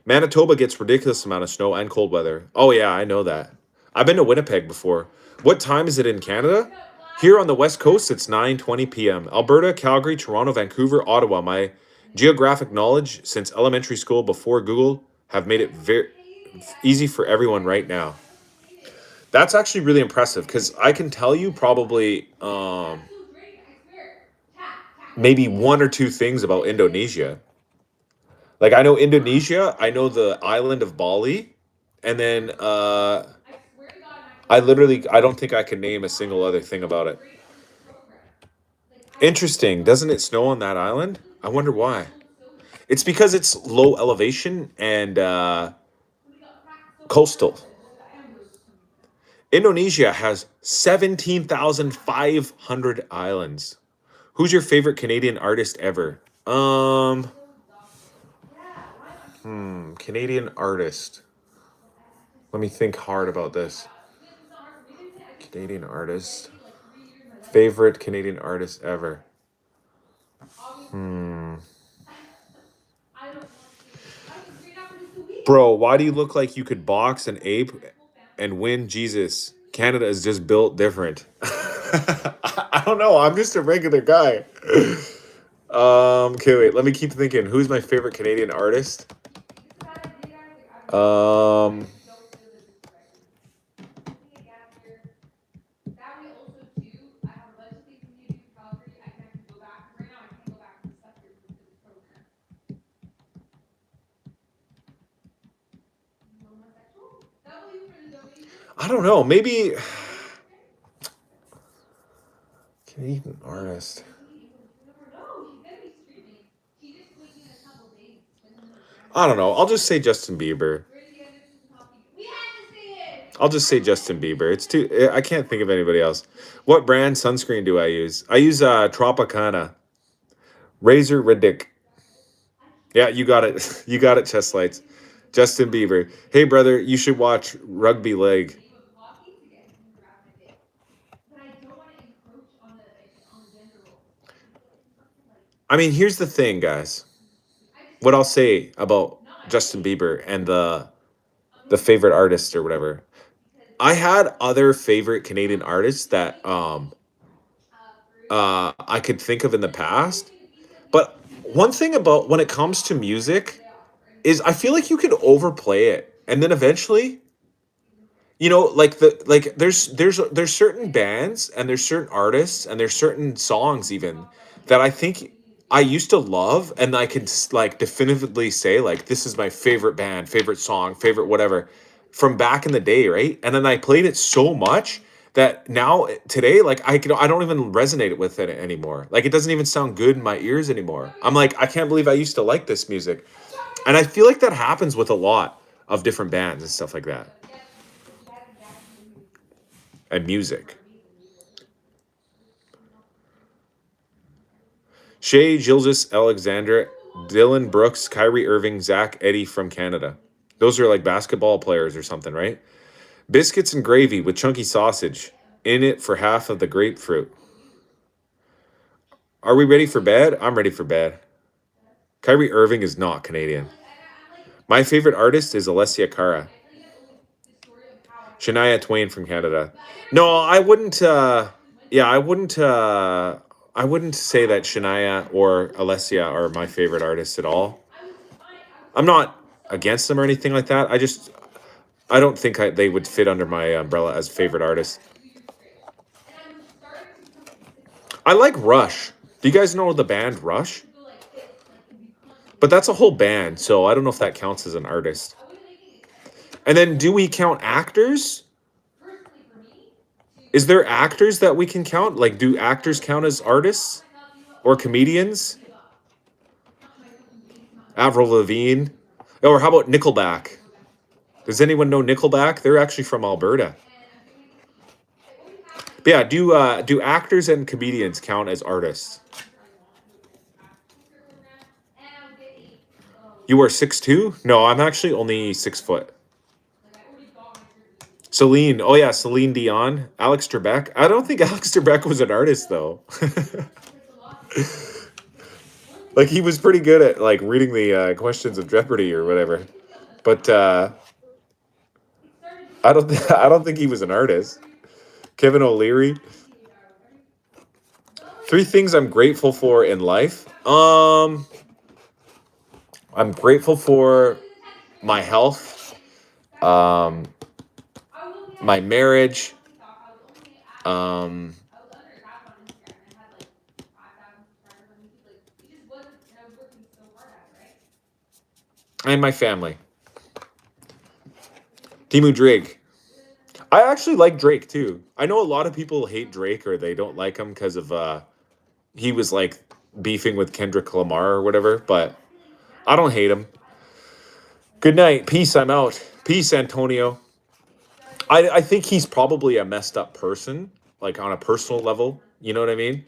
Manitoba gets ridiculous amount of snow and cold weather. Oh yeah, I know that. I've been to Winnipeg before. What time is it in Canada? Here on the West Coast, it's 9:20 p.m. Alberta, Calgary, Toronto, Vancouver, Ottawa. My geographic knowledge since elementary school before Google have made it very easy for everyone right now. That's actually really impressive because I can tell you probably maybe one or two things about Indonesia. Like I know Indonesia, I know the island of Bali, and then I don't think I can name a single other thing about it. Interesting. Doesn't it snow on that island? I wonder why. It's because it's low elevation and coastal. Indonesia has 17,500 islands. Who's your favorite Canadian artist ever? Canadian artist. Let me think hard about this. Canadian artist. Favorite Canadian artist ever. Bro, why do you look like you could box an ape and win? Jesus, Canada is just built different. I don't know. I'm just a regular guy. Okay, wait. Let me keep thinking. Who's my favorite Canadian artist? I don't know. Maybe Canadian artist. I don't know. I'll just say Justin Bieber. I'll just say Justin Bieber. It's too. I can't think of anybody else. What brand sunscreen do I use? I use Tropicana. Razor Riddick. Yeah, you got it. You got it, Chest Lights. Justin Bieber. Hey, brother, you should watch Rugby League. I mean, here's the thing, guys. What I'll say about Justin Bieber and the favorite artist or whatever. I had other favorite Canadian artists that I could think of in the past. But one thing about when it comes to music is I feel like you can overplay it, and then eventually, like there's certain bands and there's certain artists and there's certain songs even that I think I used to love, and I could like definitively say like this is my favorite band, favorite song, favorite whatever from back in the day, right? And then I played it so much that now today like I don't even resonate with it anymore. Like it doesn't even sound good in my ears anymore. I'm like I can't believe I used to like this music. And I feel like that happens with a lot of different bands and stuff like that. And music. Shea Gilgis Alexander, Dylan Brooks, Kyrie Irving, Zach Eddy from Canada. Those are like basketball players or something, right? Biscuits and gravy with chunky sausage in it for half of the grapefruit. Are we ready for bed? I'm ready for bed. Kyrie Irving is not Canadian. My favorite artist is Alessia Cara. Shania Twain from Canada. No, I wouldn't. Yeah, I wouldn't. I wouldn't say that Shania or Alessia are my favorite artists at all. I'm not against them or anything like that. I don't think they would fit under my umbrella as favorite artists. I like Rush. Do you guys know the band Rush? But that's a whole band, so I don't know if that counts as an artist. And then do we count actors? Is there actors that we can count? Like, do actors count as artists or comedians? Avril Lavigne, or how about Nickelback? Does anyone know Nickelback? They're actually from Alberta. But yeah, do actors and comedians count as artists? You are 6'2"? No, I'm actually only 6 foot. Celine, oh yeah, Celine Dion, Alex Trebek. I don't think Alex Trebek was an artist though. Like he was pretty good at like reading the questions of Jeopardy or whatever, but I don't think he was an artist. Kevin O'Leary. 3 things I'm grateful for in life. I'm grateful for my health, um, my marriage, um, and my family. Timu Drake. I actually like Drake too. I know a lot of people hate Drake or they don't like him because of he was like beefing with Kendrick Lamar or whatever, but I don't hate him. Good night. Peace. I'm out. Peace, Antonio. I think he's probably a messed up person, like on a personal level. You know what I mean?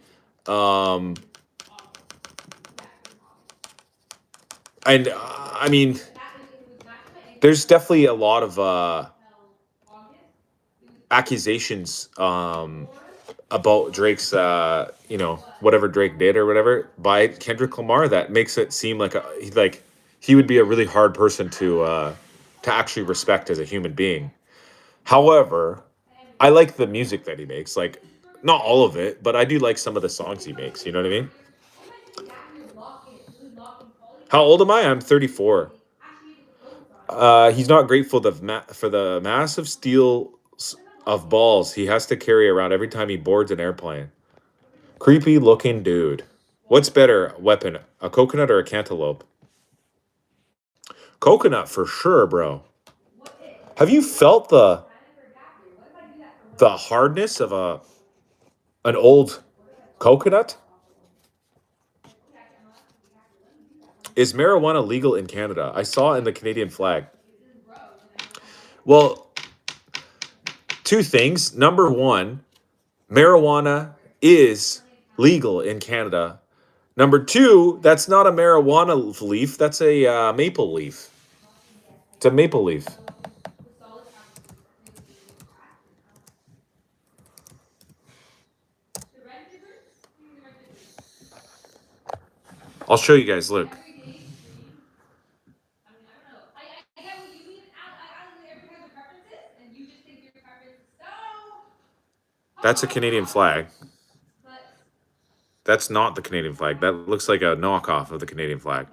Um, and I mean, there's definitely a lot of accusations about Drake's, whatever Drake did or whatever by Kendrick Lamar that makes it seem like he would be a really hard person to actually respect as a human being. However, I like the music that he makes. Like, not all of it, but I do like some of the songs he makes. You know what I mean? How old am I? I'm 34. He's not grateful for the massive steel of balls he has to carry around every time he boards an airplane. Creepy looking dude. What's better weapon, a coconut or a cantaloupe? Coconut for sure, bro. Have you felt the hardness of an old coconut? Is marijuana legal in Canada? I saw in the Canadian flag. Well, 2 things. Number one, marijuana is legal in Canada. Number two, that's not a marijuana leaf. That's a maple leaf. It's a maple leaf. I'll show you guys. Look. Every day stream. I mean, I don't know. I get what you mean. Everyone has their preferences, and you just think your preference is so. That's a Canadian flag. But That's not the Canadian flag. That looks like a knockoff of the Canadian flag.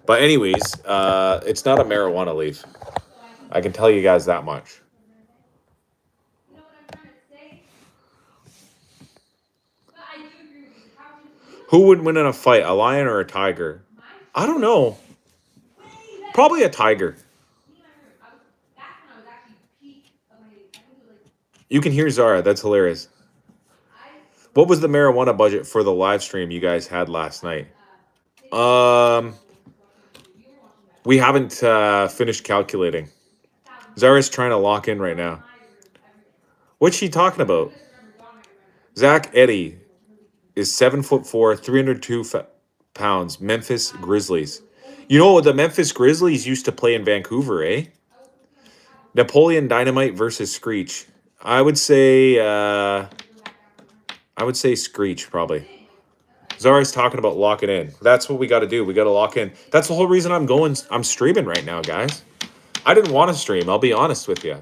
But anyways, it's not a marijuana leaf. I can tell you guys that much. you know what I'm trying to say? But I do agree with you. Who would win in a fight, a lion or a tiger? I don't know. Probably a tiger. That's when I was actually peak of my. I think it was like. You can hear Zara. That's hilarious. What was the marijuana budget for the live stream you guys had last night? We haven't finished calculating. Zara's trying to lock in right now. What's she talking about? Zach Eddy is 7'4", 302 pounds. Memphis Grizzlies. You know, the Memphis Grizzlies used to play in Vancouver, eh? Napoleon Dynamite versus Screech. I would say Screech probably. Zara's talking about locking in. That's what we got to do. We got to lock in. That's the whole reason I'm streaming right now, guys. I didn't want to stream. I'll be honest with you.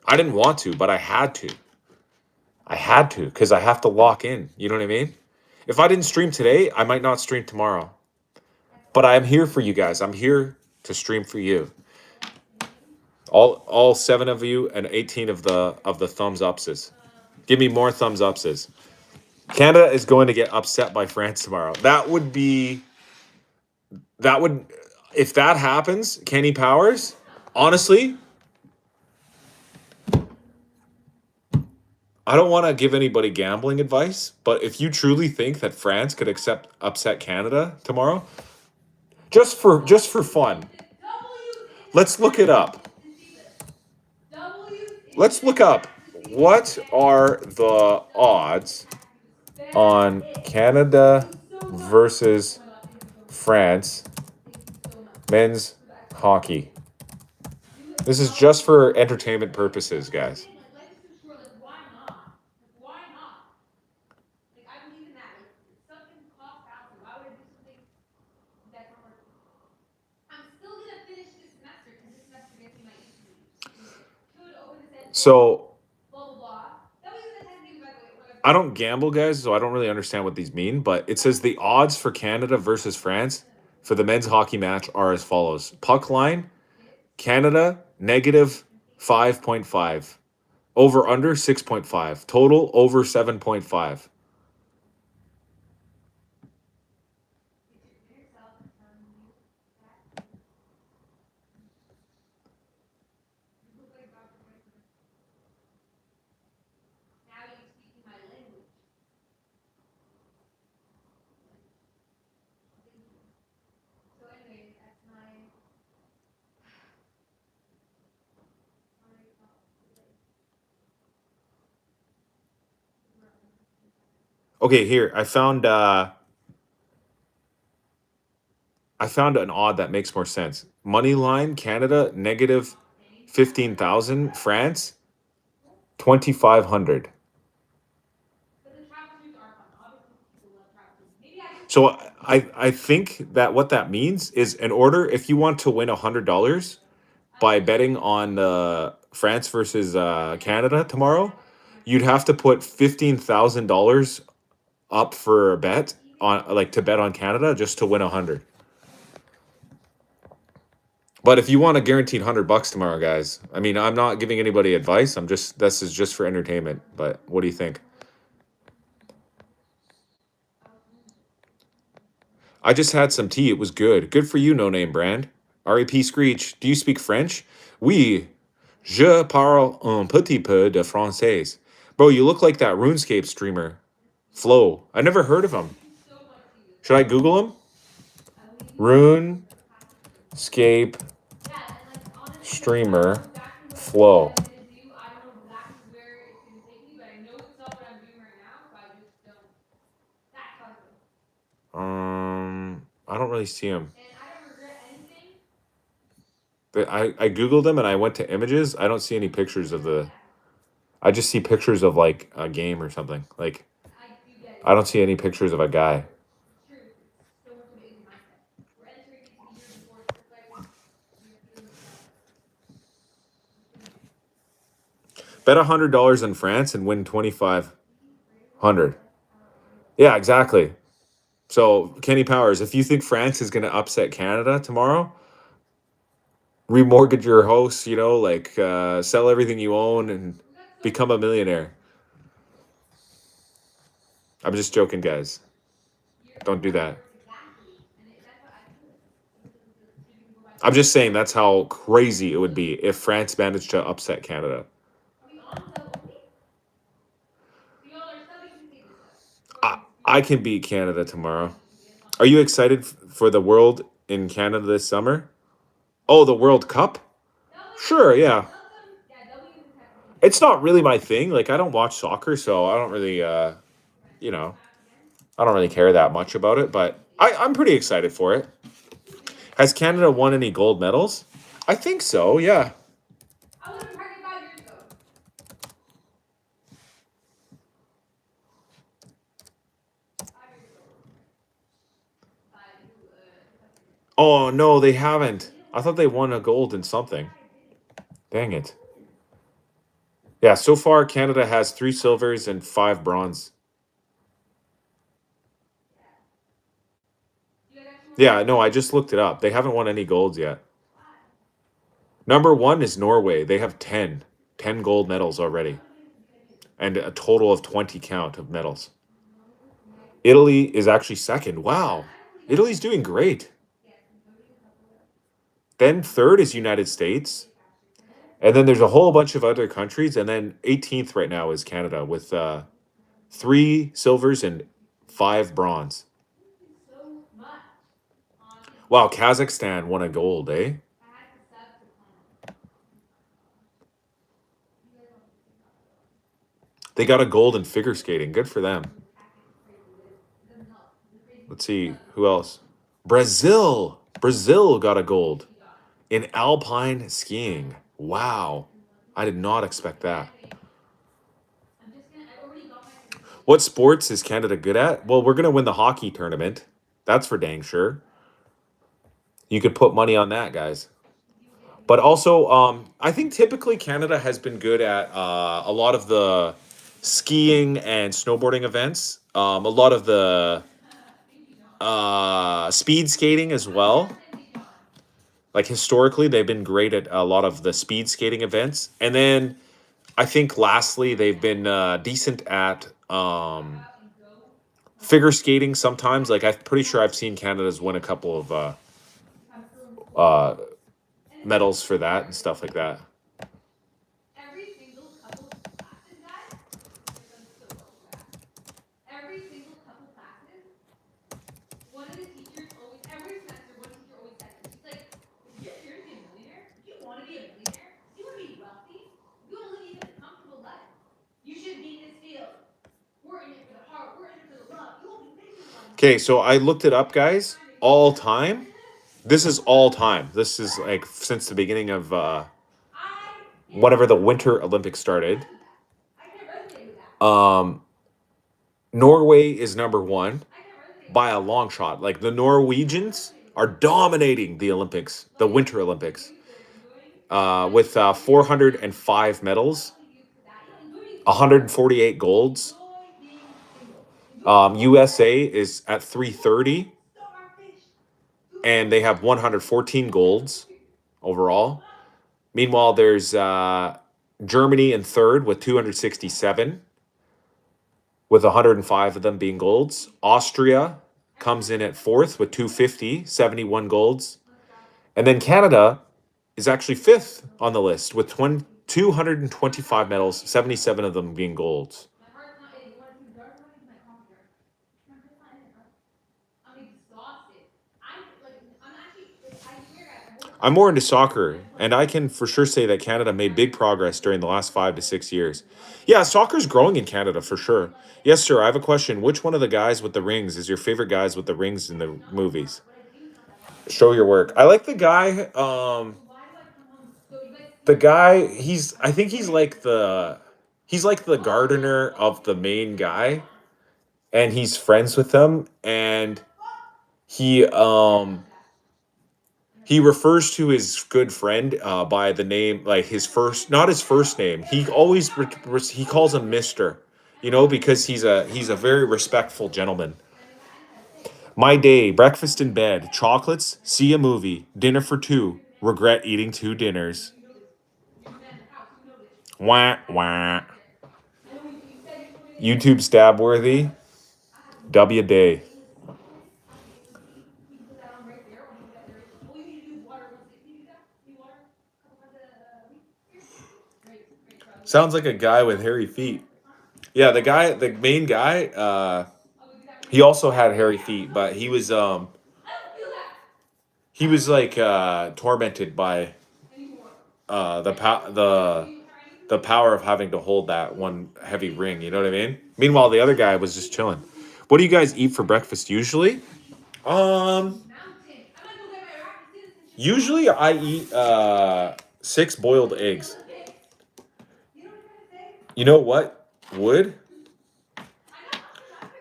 I didn't want to, but I had to. I had to because I have to lock in. You know what I mean? If I didn't stream today, I might not stream tomorrow. But I'm here for you guys. I'm here to stream for you. All 7 of you and 18 of the thumbs upses. Give me more thumbs upses. Canada is going to get upset by France tomorrow. That would if that happens, Kenny Powers, honestly, I don't want to give anybody gambling advice, but if you truly think that France could upset Canada tomorrow, just for fun, let's look it up. Let's look up what are the odds on Canada versus France men's hockey. This is just for entertainment purposes, guys. So I don't gamble, guys, so I don't really understand what these mean, but it says the odds for Canada versus France for the men's hockey match are as follows. Puck line, Canada, negative 5.5. Over under 6.5. Total over 7.5. Okay, here. I found an odd that makes more sense. Money line, Canada, negative 15,000. France, 2,500. So I think that what that means is in order, if you want to win $100 by betting on France versus Canada tomorrow, you'd have to put $15,000 up for a bet to bet on Canada just to win 100. But if you want a guaranteed $100 tomorrow, guys, I mean, I'm not giving anybody advice. This is just for entertainment. But what do you think? I just had some tea. It was good. Good for you, no name brand. RAP Screech. Do you speak French? Oui, je parle un petit peu de français. Bro, you look like that RuneScape streamer, Flo. I never heard of him. Should I Google him? RuneScape streamer Flo. I don't really see him. But I Googled him and I went to images. I don't see any pictures of I just see pictures of like a game or something. Like, I don't see any pictures of a guy. Bet $100 in France and win 2,500. Yeah, exactly. So Kenny Powers, if you think France is going to upset Canada tomorrow, remortgage your house, like sell everything you own and become a millionaire. I'm just joking, guys. Don't do that. I'm just saying that's how crazy it would be if France managed to upset Canada. I can beat Canada tomorrow. Are you excited for the World in Canada this summer? Oh, the World Cup? Sure, yeah. It's not really my thing. Like, I don't watch soccer, so I don't really, you know, I don't really care that much about it, but I'm pretty excited for it. Has Canada won any gold medals? I think so, yeah. Oh, no, they haven't. I thought they won a gold in something. Dang it. Yeah, so far Canada has 3 silvers and 5 bronze. Yeah, no, I just looked it up. They haven't won any golds yet. Number 1 is Norway. They have 10 gold medals already, and a total of 20 count of medals. Italy is actually second. Wow. Italy's doing great. Then third is United States. And then there's a whole bunch of other countries. And then 18th right now is Canada with 3 silvers and 5 bronze. Wow, Kazakhstan won a gold, eh? They got a gold in figure skating. Good for them. Let's see, who else? Brazil. Brazil got a gold in alpine skiing. Wow. I did not expect that. What sports is Canada good at? Well, we're going to win the hockey tournament. That's for dang sure. You could put money on that, guys. But also, I think typically Canada has been good at a lot of the skiing and snowboarding events, a lot of the speed skating as well. Like historically, they've been great at a lot of the speed skating events. And then I think lastly, they've been decent at figure skating sometimes. Like I'm pretty sure I've seen Canada's win a couple of uh, medals for that and stuff like that. Okay, so I looked it up, guys. All time. This is all time. This is like since the beginning of whatever the Winter Olympics started. Norway is number 1 by a long shot. Like the Norwegians are dominating the Olympics, the Winter Olympics, with 405 medals, 148 golds. USA is at 330, and they have 114 golds overall. Meanwhile, there's Germany in third with 267, with 105 of them being golds. Austria comes in at fourth with 250, 71 golds. And then Canada is actually fifth on the list with 225 medals, 77 of them being golds. I'm more into soccer, and I can for sure say that Canada made big progress during the last 5 to 6 years. Yeah, soccer's growing in Canada for sure. Yes, sir. I have a question. Which one of the guys with the rings is your favorite guys with the rings in the movies? Show your work. I like the guy. The guy. I think he's like the. He's like the gardener of the main guy, and he's friends with him, and he He refers to his good friend by the name, like his first, not his first name. He always he calls him Mister. You know, because he's a very respectful gentleman. My day: breakfast in bed, chocolates, see a movie, dinner for two, regret eating two dinners. Wah wah. YouTube stab worthy. W day. Sounds like a guy with hairy feet. Yeah, the main guy, he also had hairy feet, but he was like tormented by the power of having to hold that one heavy ring. You know what I mean? Meanwhile, the other guy was just chilling. What do you guys eat for breakfast usually? Um, Usually I eat six boiled eggs. You know what? Would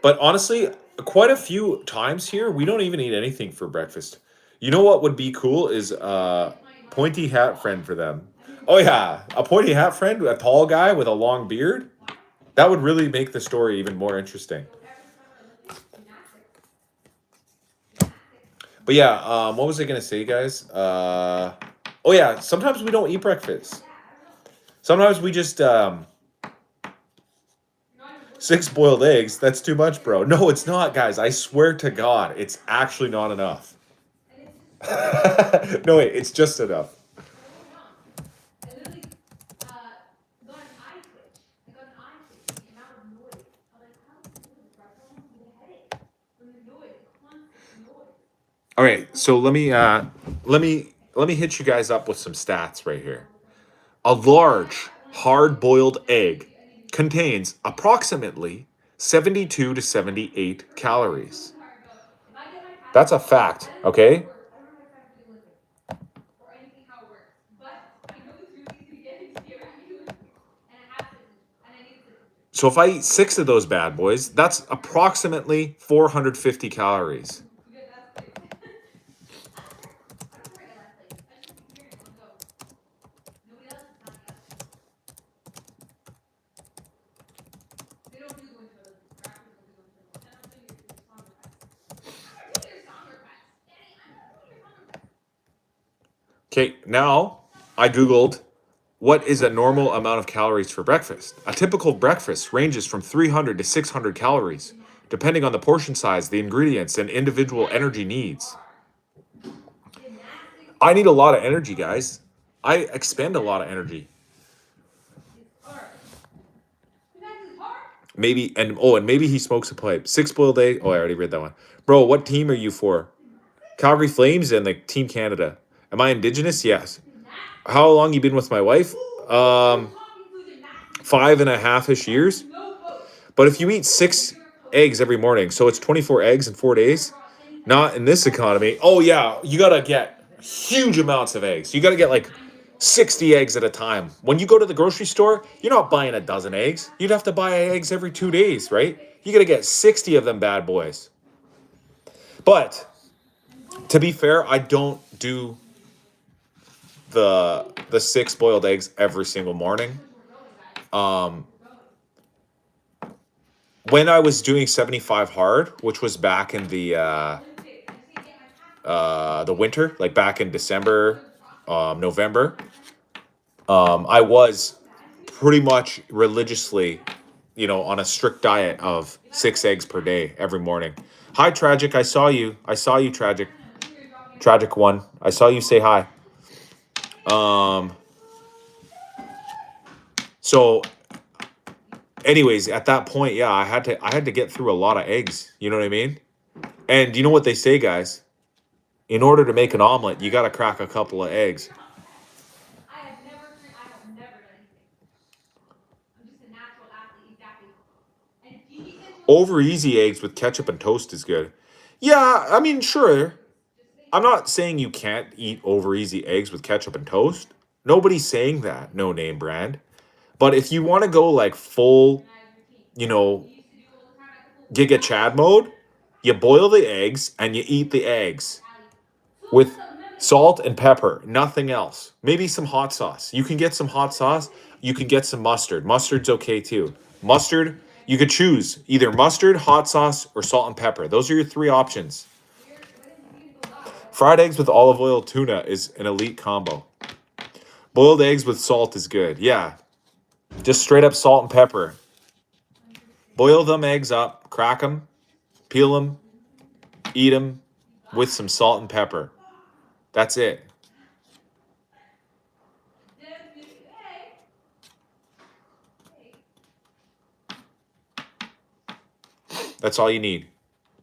But honestly, quite a few times here, we don't even eat anything for breakfast. You know what would be cool is pointy hat friend for them. Oh yeah, a pointy hat friend, a tall guy with a long beard. That would really make the story even more interesting. But yeah, what was I gonna say, guys? Oh yeah, sometimes we don't eat breakfast. Sometimes we just six boiled eggs. That's too much, bro. No, it's not, guys. I swear to God, it's actually not enough. No, wait, it's just enough. All right, so let me hit you guys up with some stats right here. A large hard-boiled egg contains approximately 72 to 78 calories. That's a fact, okay? So if I eat six of those bad boys, that's approximately 450 calories. Okay, now I Googled what is a normal amount of calories for breakfast. A typical breakfast ranges from 300 to 600 calories, depending on the portion size, the ingredients, and individual energy needs. I need a lot of energy, guys. I expend a lot of energy. And maybe he smokes a pipe. Six boiled egg. Oh, I already read that one. Bro, what team are you for? Calgary Flames and the Team Canada. Am I Indigenous? Yes. How long you been with my wife? 5.5-ish years. But if you eat six eggs every morning, so it's 24 eggs in 4 days. Not in this economy. Oh yeah, you gotta get huge amounts of eggs. You gotta get like 60 eggs at a time. When you go to the grocery store, you're not buying a dozen eggs. You'd have to buy eggs every 2 days, right? You gotta get 60 of them bad boys. But to be fair, I don't do the six boiled eggs every single morning. When I was doing 75 hard, which was back in the winter, like back in December, November, I was pretty much religiously, on a strict diet of six eggs per day every morning. Hi, Tragic. I saw you. I saw you, Tragic. Tragic one. I saw you say hi. So anyways, at that point, yeah, I had to get through a lot of eggs. You know what I mean? And you know what they say, guys? In order to make an omelet, you got to crack a couple of eggs. Over easy eggs with ketchup and toast is good. Yeah, I mean, sure. I'm not saying you can't eat over easy eggs with ketchup and toast. Nobody's saying that, no name brand. But if you want to go like full, you know, Giga Chad mode, you boil the eggs and you eat the eggs with Salt and pepper, nothing else. Maybe some hot sauce. You can get some hot sauce. You can get some mustard. Mustard's okay too. Mustard, you could choose either mustard, hot sauce, or salt and pepper. Those are your three options. Fried eggs with olive oil tuna is an elite combo. Boiled eggs with salt is good. Yeah. Just straight up salt and pepper. Boil them eggs up, crack them, peel them, eat them with some salt and pepper. That's it. That's all you need.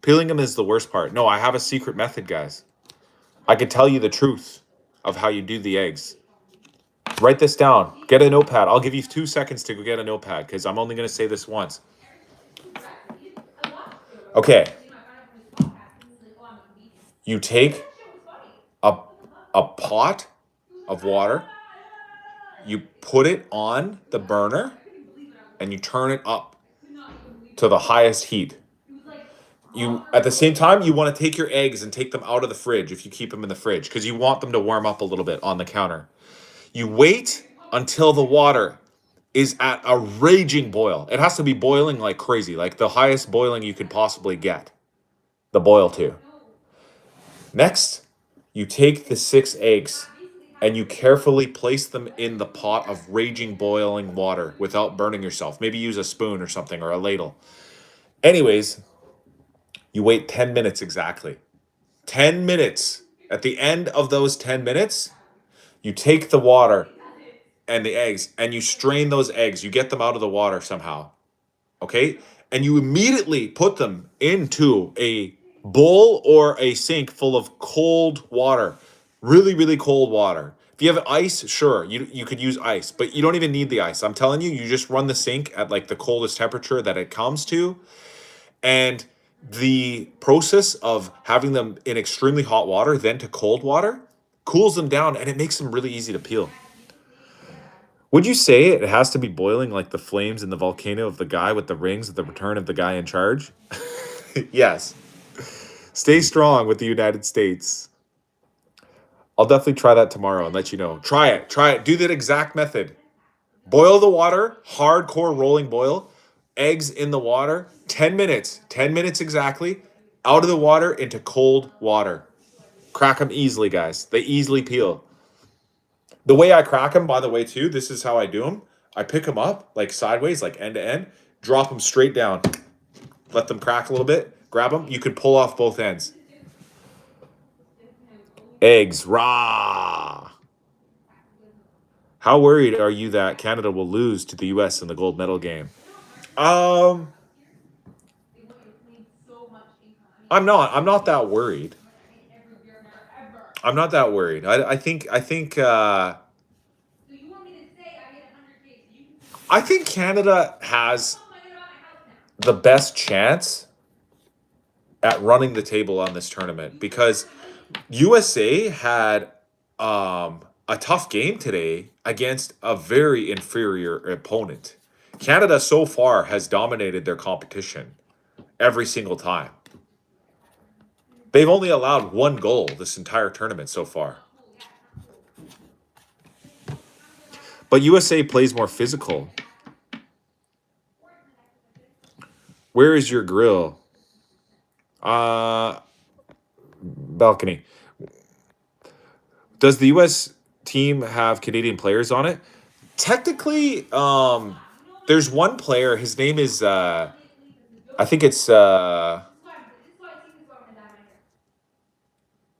Peeling them is the worst part. No, I have a secret method, guys. I could tell you the truth of how you do the eggs. Write this down. Get a notepad. I'll give you 2 seconds to go get a notepad because I'm only going to say this once. Okay. You take a pot of water, you put it on the burner, and you turn it up to the highest heat. You at the same time you want to take your eggs and take them out of the fridge if you keep them in the fridge because you want them to warm up a little bit on the counter. You wait until the water is at a raging boil. It has to be boiling like crazy, like the highest boiling you could possibly get the boil to. Next, you take the 6 eggs and you carefully place them in the pot of raging boiling water without burning yourself. Maybe use a spoon or something or a ladle. Anyways, you wait 10 minutes exactly. 10 minutes. At the end of those 10 minutes, you take the water and the eggs and you strain those eggs. You get them out of the water somehow. Okay? And you immediately put them into a bowl or a sink full of cold water. Really, really cold water. If you have ice, sure, you could use ice, but you don't even need the ice. I'm telling you, you just run the sink at like the coldest temperature that it comes to. And the process of having them in extremely hot water, then to cold water, cools them down and it makes them really easy to peel. Would you say it has to be boiling like the flames in the volcano of the guy with the rings at the return of the guy in charge? Yes. Stay strong with the United States. I'll definitely try that tomorrow and let you know. Try it. Try it. Do that exact method. Boil the water, hardcore rolling boil, eggs in the water, 10 minutes, 10 minutes exactly, out of the water into cold water. Crack them easily, guys. They easily peel. The way I crack them, by the way, too, this is how I do them. I pick them up, like sideways, like end to end, drop them straight down, let them crack a little bit, grab them. You could pull off both ends. Eggs, rah! How worried are you that Canada will lose to the US in the gold medal game? I'm not. I'm not that worried. I'm not that worried. I think Canada has the best chance at running the table on this tournament because USA had a tough game today against a very inferior opponent. Canada so far has dominated their competition every single time. They've only allowed 1 goal this entire tournament so far. But USA plays more physical. Where is your grill? Balcony. Does the US team have Canadian players on it? Technically, there's one player. His name is I think it's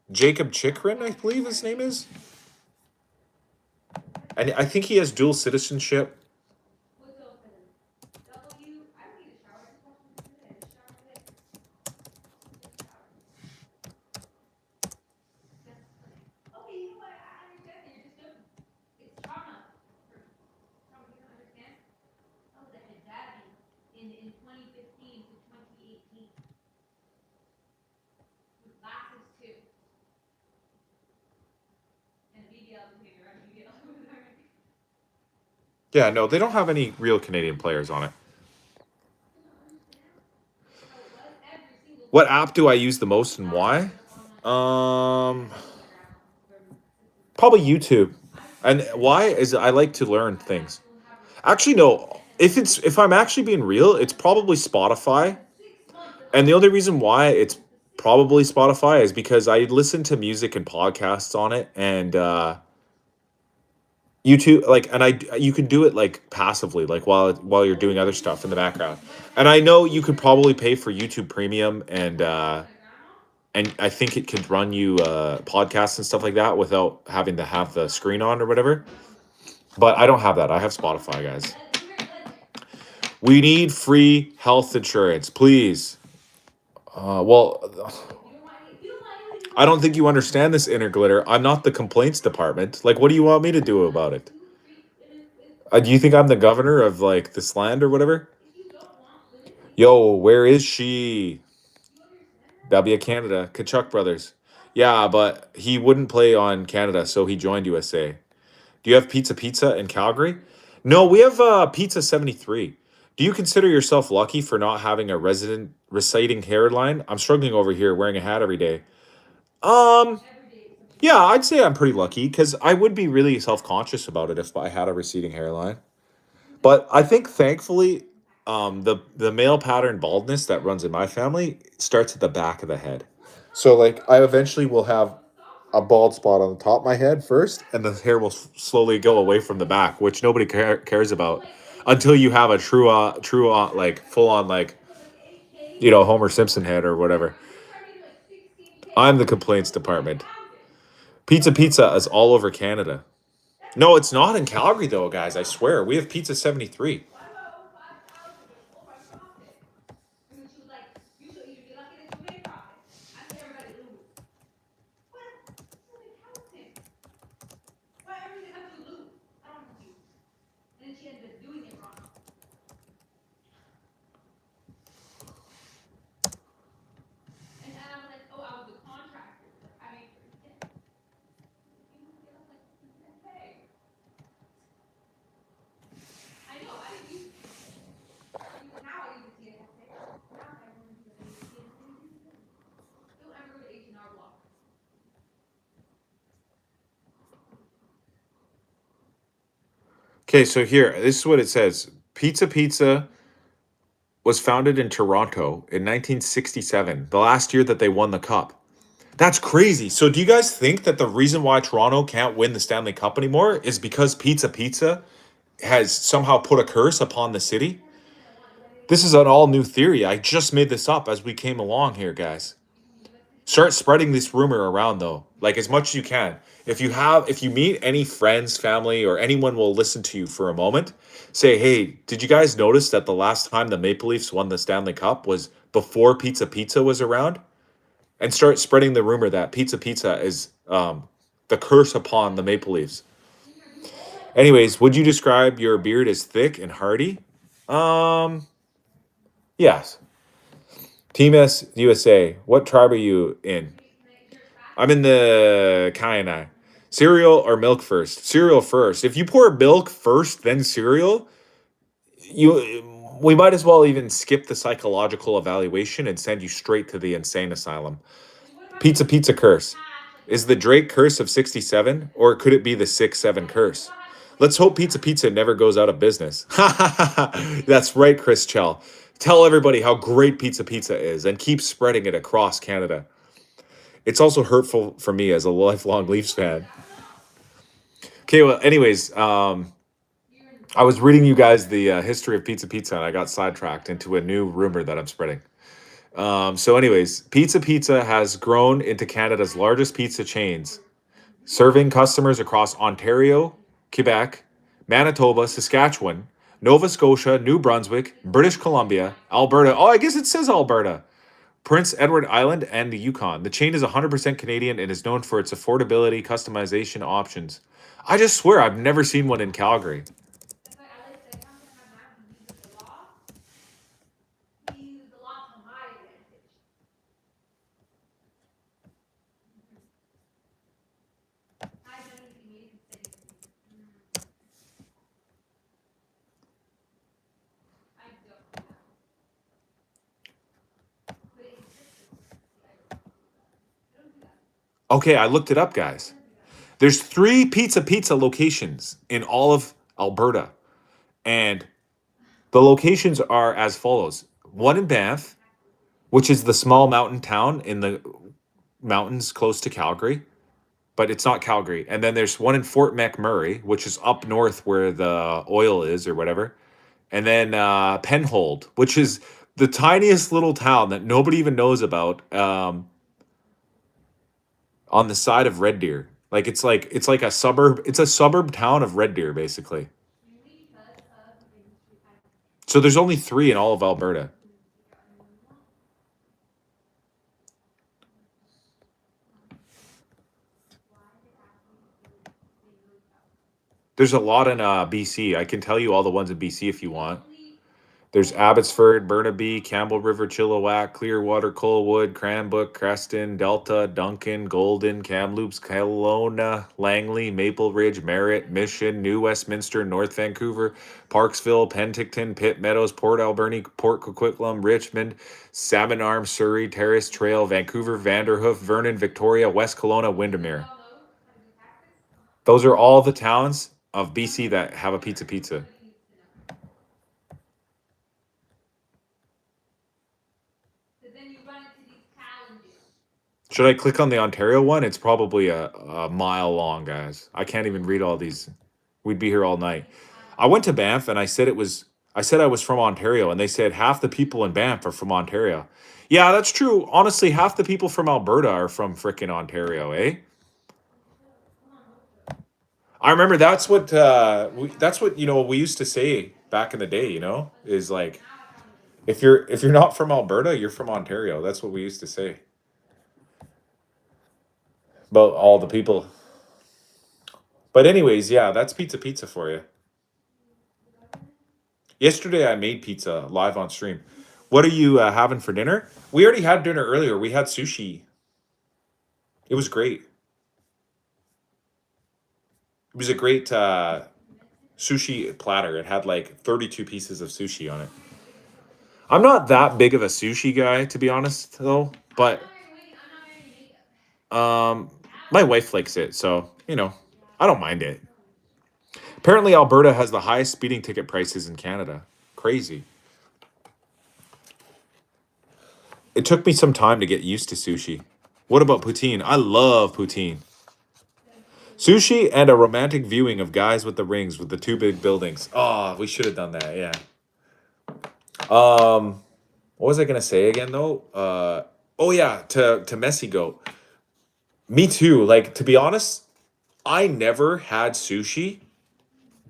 Jacob Chikrin, I believe his name is. And I think he has dual citizenship. Yeah, no, they don't have any real Canadian players on it. What app do I use the most and why? Probably YouTube. And why is I like to learn things. Actually, no. If I'm actually being real, it's probably Spotify. And the only reason why it's probably Spotify is because I listen to music and podcasts on it, and YouTube, like, and you can do it like passively, like while you're doing other stuff in the background. And I know you could probably pay for YouTube Premium, and I think it could run you podcasts and stuff like that without having to have the screen on or whatever. But I don't have that. I have Spotify, guys. We need free health insurance, please. Well, I don't think you understand this, Inner Glitter. I'm not the complaints department. Like, what do you want me to do about it? Do you think I'm the governor of like this land or whatever? Yo, where is she? That'll be a Canada. Kachuk brothers. Yeah, but he wouldn't play on Canada, so he joined USA. Do you have Pizza in Calgary? No, we have Pizza 73. Do you consider yourself lucky for not having a resident reciting hairline? I'm struggling over here wearing a hat every day. Um, yeah, I'd say I'm pretty lucky because I would be really self-conscious about it if I had a receding hairline. But I think thankfully, the male pattern baldness that runs in my family starts at the back of the head. So like I eventually will have a bald spot on the top of my head first, and the hair will slowly go away from the back, which nobody cares about until you have a true like full on like Homer Simpson head or whatever. I'm the complaints department. Pizza is all over Canada. No, it's not in Calgary though, guys. I swear we have Pizza 73. Okay, so here, this is what it says. Pizza was founded in Toronto in 1967, the last year that they won the cup. That's crazy. So do you guys think that the reason why Toronto can't win the Stanley Cup anymore is because Pizza has somehow put a curse upon the city? This is an all new theory. I just made this up as we came along here, guys. Start spreading this rumor around though, like as much as you can. If you meet any friends, family, or anyone will listen to you for a moment, say, hey, did you guys notice that the last time the Maple Leafs won the Stanley Cup was before Pizza was around? And start spreading the rumor that Pizza is the curse upon the Maple Leafs. Anyways, would you describe your beard as thick and hardy? Um, yes. Team S USA. What tribe are you in? I'm in the Kainai. Cereal or milk first? Cereal first. If you pour milk first, then cereal, you we might as well even skip the psychological evaluation and send you straight to the insane asylum. Pizza curse. Is the Drake curse of 67, or could it be the 6-7 curse? Let's hope Pizza never goes out of business. That's right, Chris Chell. Tell everybody how great Pizza is and keep spreading it across Canada. It's also hurtful for me as a lifelong Leafs fan. Okay, well, anyways, I was reading you guys the history of Pizza, and I got sidetracked into a new rumor that I'm spreading. So, anyways, Pizza has grown into Canada's largest pizza chains, serving customers across Ontario, Quebec, Manitoba, Saskatchewan, Nova Scotia, New Brunswick, British Columbia, Alberta. Oh, I guess it says Alberta. Prince Edward Island, and the Yukon. The chain is 100% Canadian and is known for its affordability, customization options. I just swear I've never seen one in Calgary. Okay, I looked it up, guys. There's 3 pizza locations in all of Alberta, and the locations are as follows: one in Banff, which is the small mountain town in the mountains close to Calgary, but it's not Calgary. And then there's one in Fort McMurray, which is up north where the oil is or whatever. And then Penhold, which is the tiniest little town that nobody even knows about, on the side of Red Deer. Like it's like a suburb. It's a suburb town of Red Deer, basically. So there's only 3 in all of Alberta. There's a lot in BC. I can tell you all the ones in BC if you want. There's Abbotsford, Burnaby, Campbell River, Chilliwack, Clearwater, Colwood, Cranbrook, Creston, Delta, Duncan, Golden, Kamloops, Kelowna, Langley, Maple Ridge, Merritt, Mission, New Westminster, North Vancouver, Parksville, Penticton, Pitt Meadows, Port Alberni, Port Coquitlam, Richmond, Salmon Arm, Surrey, Terrace Trail, Vancouver, Vanderhoof, Vernon, Victoria, West Kelowna, Windermere. Those are all the towns of BC that have a pizza. Should I click on the Ontario one? It's probably a mile long, guys. I can't even read all these. We'd be here all night. I went to Banff and I said I was from Ontario, and they said half the people in Banff are from Ontario. Yeah, that's true. Honestly, half the people from Alberta are from frickin' Ontario, eh? I remember that's what we used to say back in the day, is like if you're not from Alberta, you're from Ontario. That's what we used to say about all the people. But anyways, yeah, that's pizza for you. Yesterday I made pizza live on stream. What are you having for dinner? We already had dinner earlier. We had sushi. It was great. It was a great sushi platter. It had like 32 pieces of sushi on it. I'm not that big of a sushi guy, to be honest, though. But um, my wife likes it, so I don't mind it. Apparently, Alberta has the highest speeding ticket prices in Canada. Crazy. It took me some time to get used to sushi. What about poutine? I love poutine. Sushi and a romantic viewing of Guys with the Rings with the 2 big buildings. Oh, we should have done that. Yeah. What was I gonna say again though? Oh yeah, to Messy Goat. Me too. Like, to be honest, I never had sushi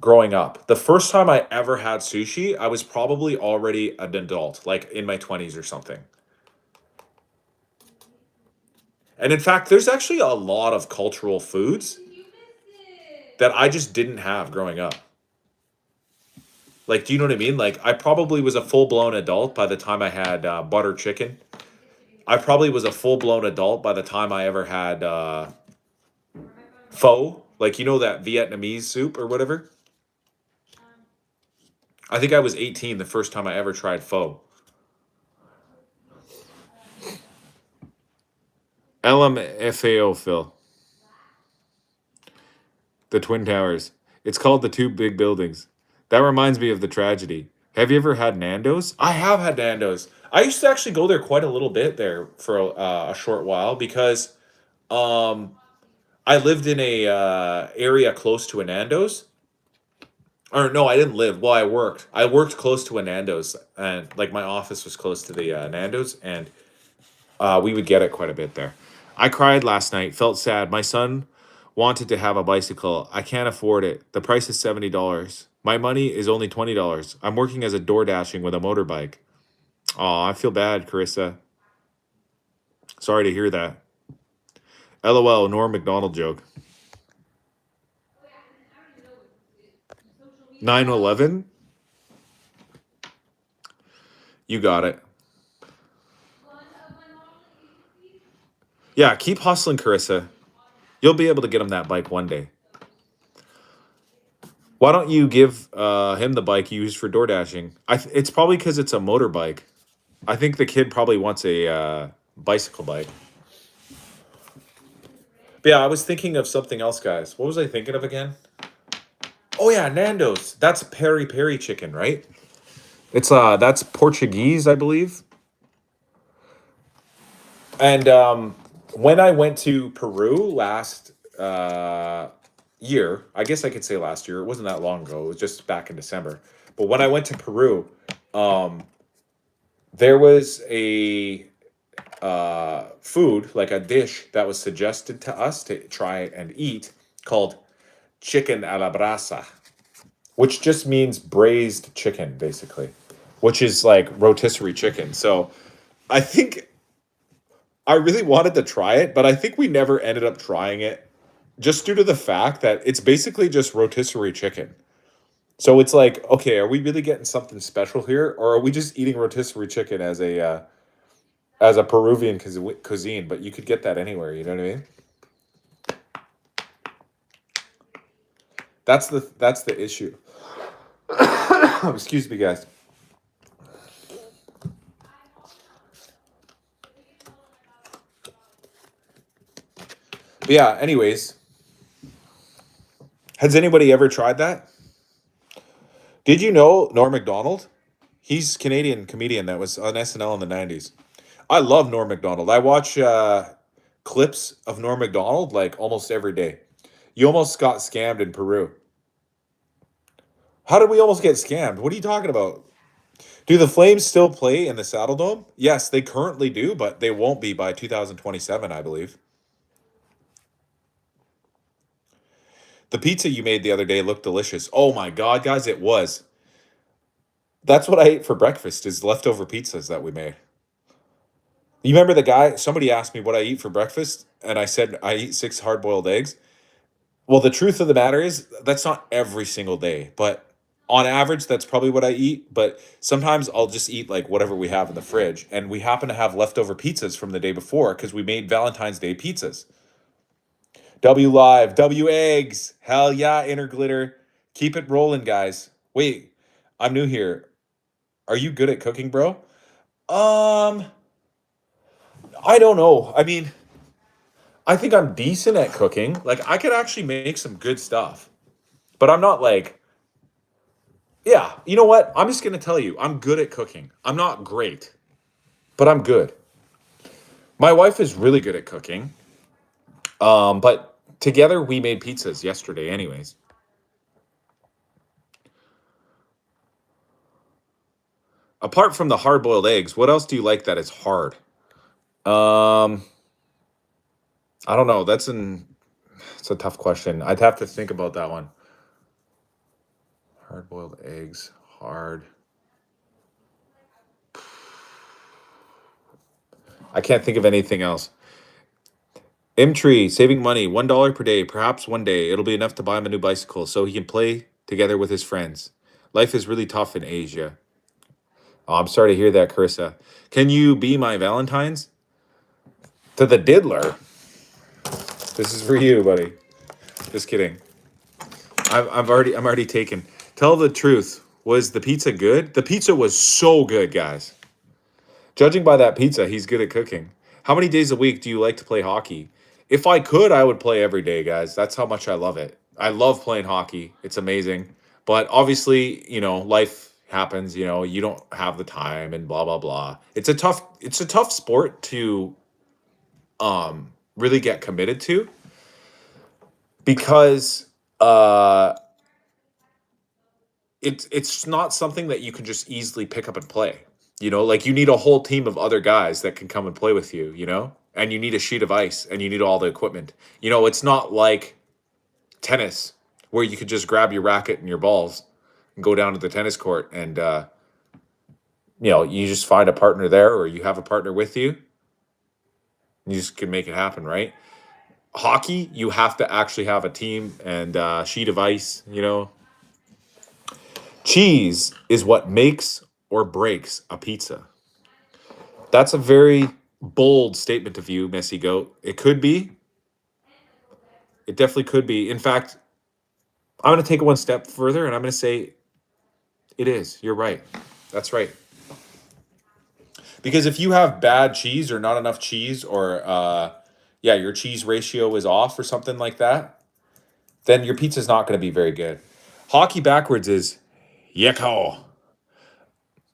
growing up. The first time I ever had sushi, I was probably already an adult, like in my 20s or something. And in fact, there's actually a lot of cultural foods that I just didn't have growing up. Like, do you know what I mean? Like, I probably was a full blown adult by the time I had butter chicken. I probably was a full blown adult by the time I ever had pho. Like, that Vietnamese soup or whatever. I think I was 18 the first time I ever tried pho. LMFAO, Phil. The Twin Towers. It's called the 2 big buildings. That reminds me of the tragedy. Have you ever had Nando's? I have had Nando's. I used to actually go there quite a little bit there for a short while because um, I lived in a area close to a Nando's. Or no, I didn't live. Well, I worked. I worked close to a Nando's, and like my office was close to the Nando's, and we would get it quite a bit there. I cried last night. Felt sad. My son wanted to have a bicycle. I can't afford it. The price is $70. My money is only $20. I'm working as a door dashing with a motorbike. Oh, I feel bad, Carissa. Sorry to hear that. LOL, Norm McDonald joke. 9/11. You got it. Yeah, keep hustling, Carissa. You'll be able to get him that bike one day. Why don't you give him the bike you use for door dashing? It's probably because it's a motorbike. I think the kid probably wants a bicycle bike. But yeah, I was thinking of something else, guys. What was I thinking of again? Oh yeah, Nando's. That's peri peri chicken, right? It's that's Portuguese, I believe. And when I went to Peru last year, I guess I could say last year. It wasn't that long ago. It was just back in December. But when I went to Peru, um, there was a food, like a dish that was suggested to us to try and eat called chicken a la brasa, which just means braised chicken, basically, which is like rotisserie chicken. So I think I really wanted to try it, but I think we never ended up trying it just due to the fact that it's basically just rotisserie chicken. So it's like, okay, are we really getting something special here, or are we just eating rotisserie chicken as a Peruvian cuisine? But you could get that anywhere. You know what I mean? That's the issue. Excuse me, guys. But yeah. Anyways, has anybody ever tried that? Did you know Norm Macdonald? He's a Canadian comedian that was on SNL in the '90s. I love Norm Macdonald. I watch clips of Norm Macdonald like almost every day. You almost got scammed in Peru. How did we almost get scammed? What are you talking about? Do the Flames still play in the Saddle Dome? Yes, they currently do, but they won't be by 2027, I believe. The pizza you made the other day looked delicious. Oh my god, guys, it was. That's what I ate for breakfast is leftover pizzas that we made. You remember the guy? Somebody asked me what I eat for breakfast, and I said I eat 6 hard-boiled eggs. Well, the truth of the matter is that's not every single day, but on average, that's probably what I eat. But sometimes I'll just eat like whatever we have in the fridge, and we happen to have leftover pizzas from the day before because we made Valentine's Day pizzas. W live, W eggs, hell yeah, inner glitter, keep it rolling, guys. Wait, I'm new here. Are you good at cooking, bro? Um, I don't know. I mean, I think I'm decent at cooking. Like I could actually make some good stuff. But I'm not like, yeah, you know what? I'm just going to tell you, I'm good at cooking. I'm not great, but I'm good. My wife is really good at cooking. But together we made pizzas yesterday anyways. Apart from the hard-boiled eggs, what else do you like that is hard? Um, I don't know. It's a tough question. I'd have to think about that one. Hard-boiled eggs, hard. I can't think of anything else. M-Tree, saving money, $1 per day. Perhaps one day it'll be enough to buy him a new bicycle so he can play together with his friends. Life is really tough in Asia. Oh, I'm sorry to hear that, Carissa. Can you be my Valentine's? To the diddler. This is for you, buddy. Just kidding. I'm already taken. Tell the truth. Was the pizza good? The pizza was so good, guys. Judging by that pizza, he's good at cooking. How many days a week do you like to play hockey? If I could, I would play every day, guys. That's how much I love it. I love playing hockey. It's amazing. But obviously, life happens, you don't have the time and blah blah blah. It's a tough sport to really get committed to because it's not something that you can just easily pick up and play. Like you need a whole team of other guys that can come and play with you, and you need a sheet of ice and you need all the equipment. It's not like tennis where you could just grab your racket and your balls and go down to the tennis court and you just find a partner there or you have a partner with you and you just can make it happen, right? Hockey, you have to actually have a team and a sheet of ice. Cheese is what makes or breaks a pizza. That's a very bold statement of you, Messy Goat. It could be. It definitely could be. In fact, I'm going to take it one step further and I'm going to say it is. You're right. That's right. Because if you have bad cheese or not enough cheese or, yeah, your cheese ratio is off or something like that, then your pizza's not going to be very good. Hockey backwards is yeko.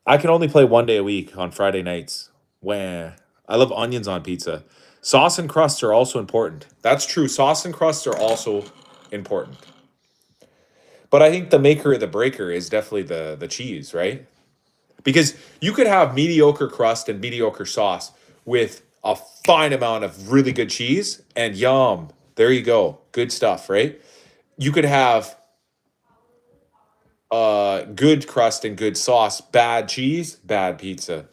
I can only play 1 day a week on Friday nights. When I love onions on pizza. Sauce and crusts are also important. That's true. Sauce and crusts are also important. But I think the maker or the breaker is definitely the cheese, right? Because you could have mediocre crust and mediocre sauce with a fine amount of really good cheese and yum. There you go. Good stuff, right? You could have good crust and good sauce, bad cheese, bad pizza.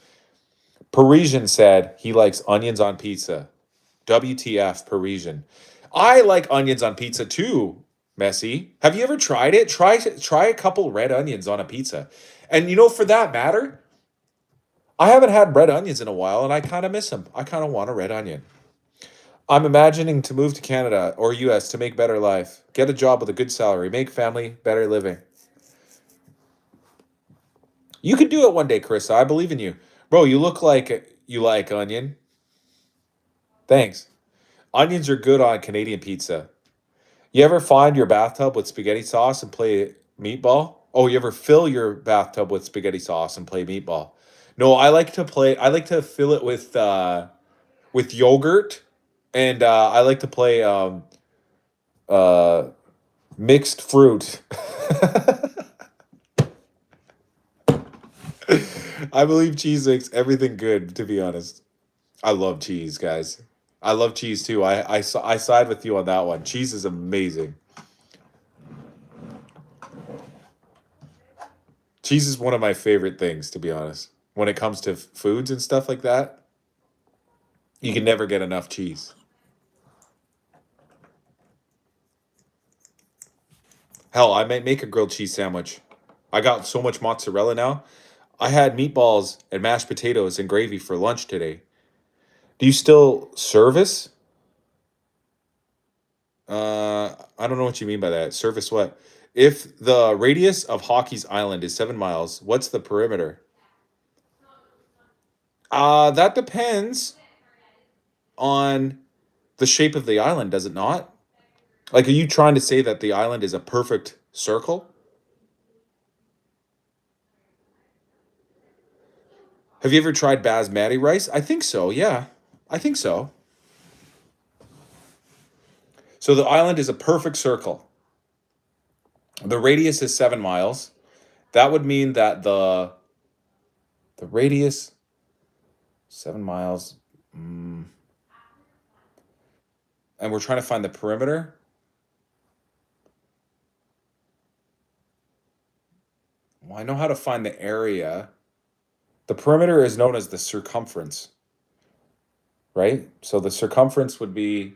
Parisian said he likes onions on pizza. WTF, Parisian. I like onions on pizza too, Messi. Have you ever tried it? Try a couple red onions on a pizza. And you know, for that matter, I haven't had red onions in a while and I kind of miss them. I kind of want a red onion. I'm imagining to move to Canada or US to make better life. Get a job with a good salary, make family, better living. You can do it one day, Carissa. I believe in you. Bro, you look like you like onion. Thanks. Onions are good on Canadian pizza. You ever find your bathtub with spaghetti sauce and play meatball? Oh, you ever fill your bathtub with spaghetti sauce and play meatball? No, I like to fill it with yogurt and I like to play uh mixed fruit. I believe cheese makes everything good, to be honest. I love cheese, guys. I love cheese too. I side with you on that one. Cheese is amazing. Cheese is one of my favorite things, to be honest. When it comes to foods and stuff like that, you can never get enough cheese. Hell, I might make a grilled cheese sandwich. I got so much mozzarella now. I had meatballs and mashed potatoes and gravy for lunch today. Do you still service? I don't know what you mean by that. Service what? If the radius of Hockey's Island is 7 miles, what's the perimeter? That depends on the shape of the island, does it not? Like, are you trying to say that the island is a perfect circle? Have you ever tried basmati rice? I think so, yeah. I think so. So the island is a perfect circle. The radius is 7 miles. That would mean that the radius 7 miles, and we're trying to find the perimeter. Well, I know how to find the area. The perimeter is known as the circumference, right? So the circumference would be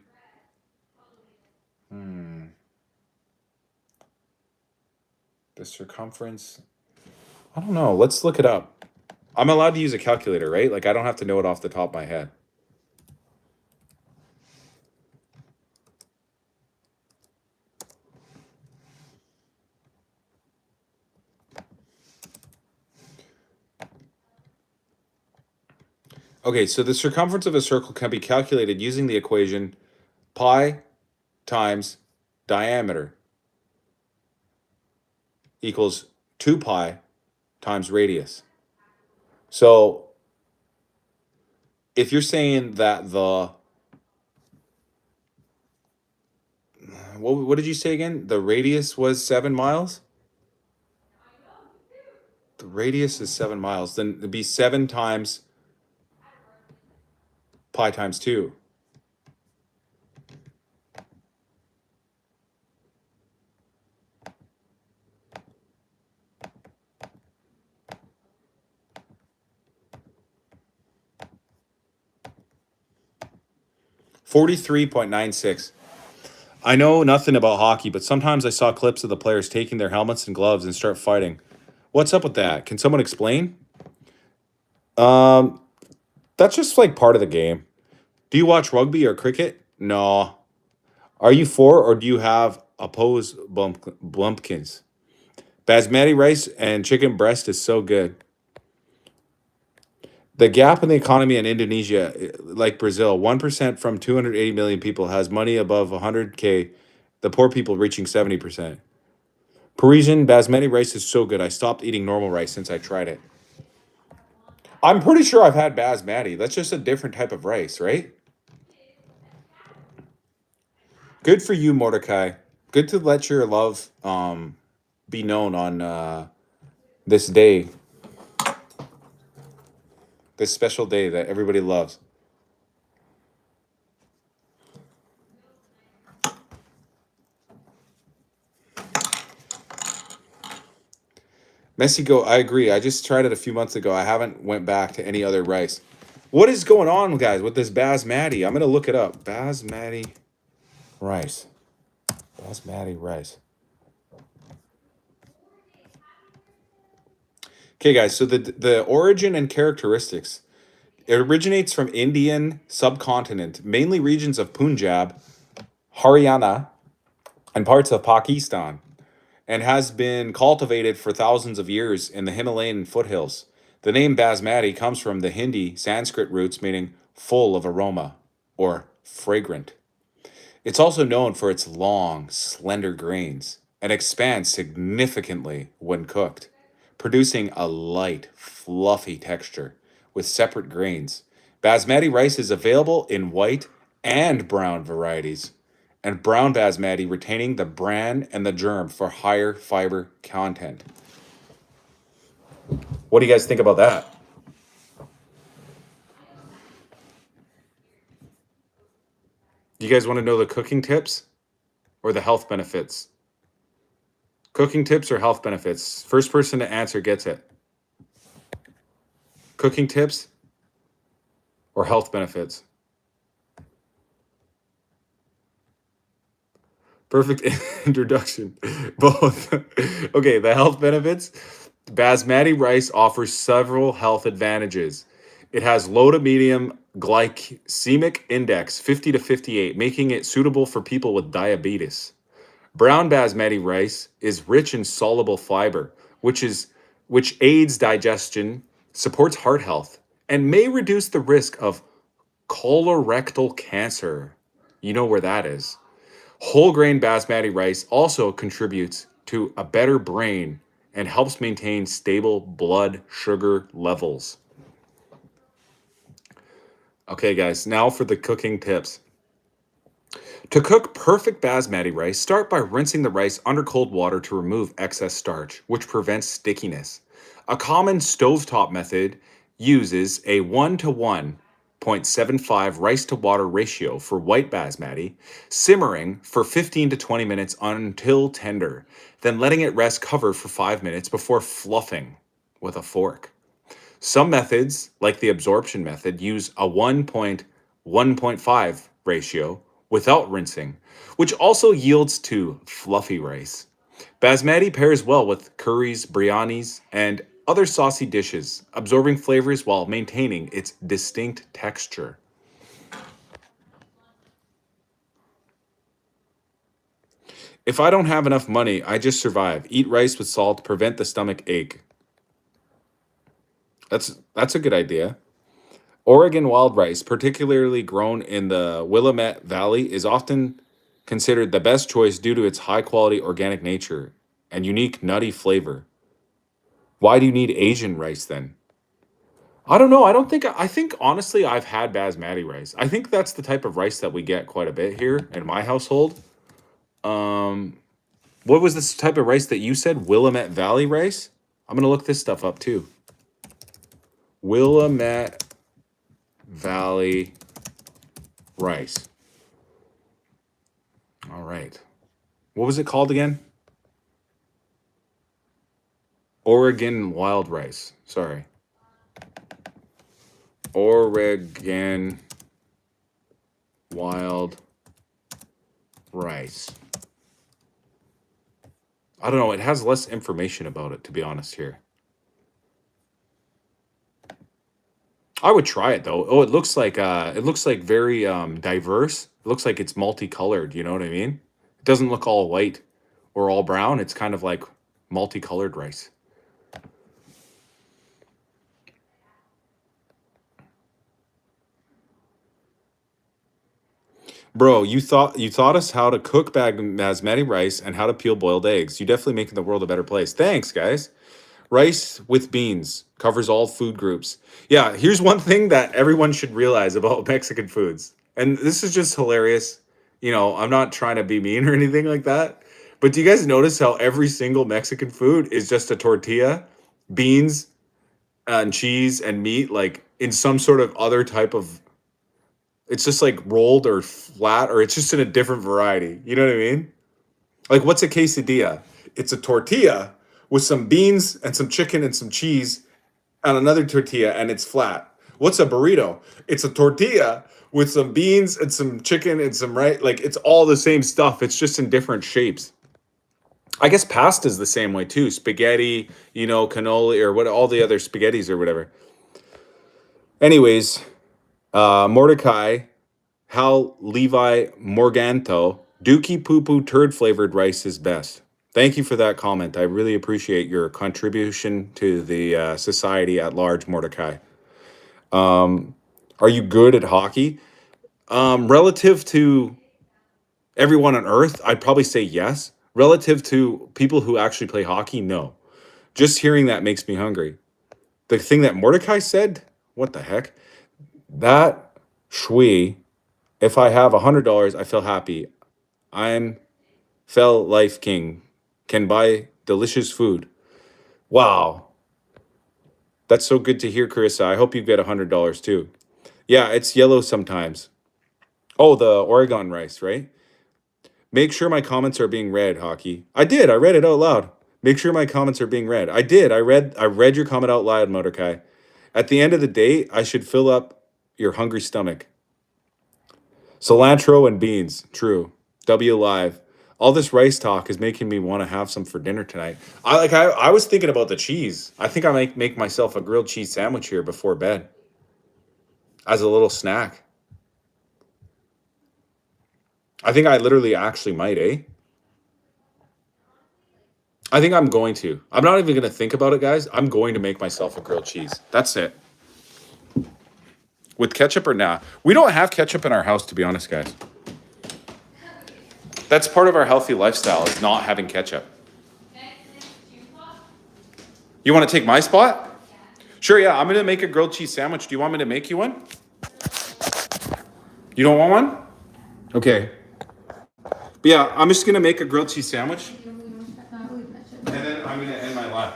the circumference. I don't know. Let's look it up. I'm allowed to use a calculator, right? Like I don't have to know it off the top of my head. Okay, so the circumference of a circle can be calculated using the equation pi times diameter equals 2 pi times radius. So if you're saying that what did you say again? The radius was 7 miles? The radius is 7 miles. Then it'd be 7 times pi times 2. $43.96. I know nothing about hockey, but sometimes I saw clips of the players taking their helmets and gloves and start fighting. What's up with that? Can someone explain? Um, that's just like part of the game. Do you watch rugby or cricket? No. Are you for or do you have oppose Blumpkins? Basmati rice and chicken breast is so good. The gap in the economy in Indonesia, like Brazil, 1% from 280 million people has money above 100K, the poor people reaching 70%. Parisian basmati rice is so good. I stopped eating normal rice since I tried it. I'm pretty sure I've had basmati. That's just a different type of rice, right? Good for you, Mordecai. Good to let your love be known on this day, this special day that everybody loves. Mexico, I agree. I just tried it a few months ago. I haven't went back to any other rice. What is going on, guys, with this basmati? I'm gonna look it up. Basmati rice. Basmati rice. Okay, guys. So the origin and characteristics. It originates from Indian subcontinent, mainly regions of Punjab, Haryana, and parts of Pakistan, and has been cultivated for thousands of years in the Himalayan foothills. The name basmati comes from the Hindi Sanskrit roots meaning full of aroma or fragrant. It's also known for its long, slender grains and expands significantly when cooked, producing a light, fluffy texture with separate grains. Basmati rice is available in white and brown varieties, and brown basmati retaining the bran and the germ for higher fiber content. What do you guys think about that? Do you guys want to know the cooking tips or the health benefits? Cooking tips or health benefits? First person to answer gets it. Cooking tips or health benefits? Perfect introduction. Both. Okay, the health benefits. Basmati rice offers several health advantages. It has low to medium glycemic index, 50 to 58, making it suitable for people with diabetes. Brown basmati rice is rich in soluble fiber, which aids digestion, supports heart health, and may reduce the risk of colorectal cancer. You know where that is. Whole grain basmati rice also contributes to a better brain and helps maintain stable blood sugar levels. Okay, guys, now for the cooking tips. To cook perfect basmati rice, start by rinsing the rice under cold water to remove excess starch, which prevents stickiness. A common stovetop method uses a 1 to 1.75 rice to water ratio for white basmati, simmering for 15 to 20 minutes until tender, then letting it rest covered for 5 minutes before fluffing with a fork. Some methods, like the absorption method, use a 1.1.5 ratio without rinsing, which also yields to fluffy rice. Basmati pairs well with curries, biryanis, and other saucy dishes, absorbing flavors while maintaining its distinct texture. If I don't have enough money, I just survive. Eat rice with salt, prevent the stomach ache. That's a good idea. Oregon wild rice, particularly grown in the Willamette Valley, is often considered the best choice due to its high quality organic nature and unique nutty flavor. Why do you need Asian rice then? I don't know. I think honestly I've had basmati rice. I think that's the type of rice that we get quite a bit here in my household. Um what was this type of rice that you said? Willamette Valley rice? I'm going to look this stuff up too. Willamette Valley rice. All right. What was it called again? Oregon wild rice. Sorry. Oregon wild rice. I don't know. It has less information about it, to be honest here. I would try it though. Oh, it looks like very diverse. It looks like it's multicolored, you know what I mean? It doesn't look all white or all brown. It's kind of like multicolored rice. Bro, you taught us how to cook basmati rice and how to peel boiled eggs. You definitely making the world a better place. Thanks, guys. Rice with beans covers all food groups. Yeah, here's one thing that everyone should realize about Mexican foods. And this is just hilarious. You know, I'm not trying to be mean or anything like that. But do you guys notice how every single Mexican food is just a tortilla, beans, and cheese and meat, like in some sort of other type of, it's just like rolled or flat, or it's just in a different variety. You know what I mean? Like, what's a quesadilla? It's a tortilla with some beans and some chicken and some cheese on another tortilla, and it's flat. What's a burrito? It's a tortilla with some beans and some chicken and some right. Like, it's all the same stuff. It's just in different shapes. I guess pasta's the same way too. Spaghetti, you know, cannoli, or what, all the other spaghettis or whatever. Anyways, Mordecai, Hal Levi Morganto, Dookie Poo Poo turd flavored rice is best. Thank you for that comment. I really appreciate your contribution to the society at large, Mordecai. Are you good at hockey? Relative to everyone on earth, I'd probably say yes. Relative to people who actually play hockey, no. Just hearing that makes me hungry. The thing that Mordecai said, what the heck? That shui, if I have $100, I feel happy. I'm fell life king. Can buy delicious food. Wow. That's so good to hear, Carissa. I hope you get $100 too. Yeah, it's yellow sometimes. Oh, the Oregon rice, right? Make sure my comments are being read, Hockey. I did. I read it out loud. Make sure my comments are being read. I did. I read your comment out loud, Mordecai. At the end of the day, I should fill up your hungry stomach. Cilantro and beans. True. W live. All this rice talk is making me want to have some for dinner tonight. I was thinking about the cheese. I think I might make myself a grilled cheese sandwich here before bed as a little snack. I think I literally actually might, eh? I think I'm going to. I'm not even going to think about it, guys. I'm going to make myself a grilled cheese. That's it. With ketchup or nah? We don't have ketchup in our house, to be honest, guys. That's part of our healthy lifestyle, is not having ketchup. You want to take my spot? Sure, yeah. I'm going to make a grilled cheese sandwich. Do you want me to make you one? You don't want one? Okay. But yeah, I'm just going to make a grilled cheese sandwich. And then I'm going to end my life.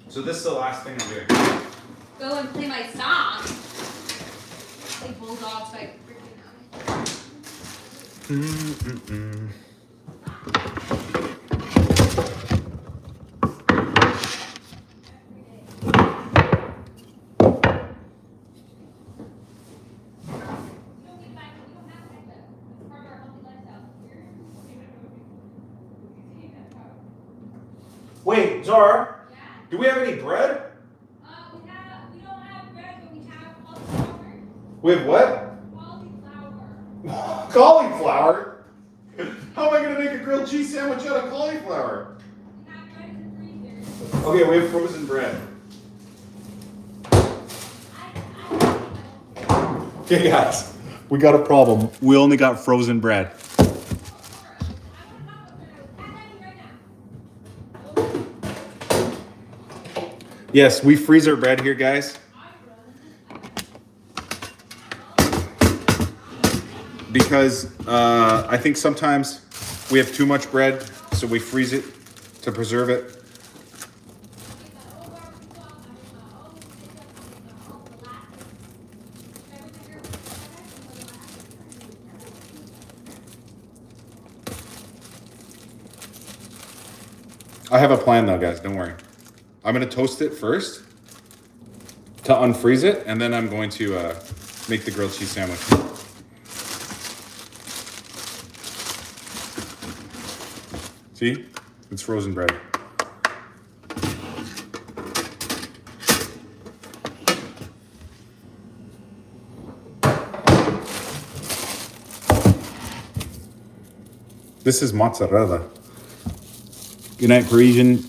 So this is the last thing I'm doing. Go and play my song. Play Bulldogs by freaking Wait, Zara, do we have any bread? we don't have bread, but we have cauliflower. We have what? Cauliflower. Cauliflower? How am I going to make a grilled cheese sandwich out of cauliflower? We have bread in the freezer. Okay, we have frozen bread. Okay, guys, we got a problem. We only got frozen bread. Yes, we freeze our bread here, guys. Because I think sometimes we have too much bread, so we freeze it to preserve it. I have a plan though, guys, don't worry. I'm going to toast it first to unfreeze it, and then I'm going to make the grilled cheese sandwich. See? It's frozen bread. This is mozzarella. Good night, Parisian.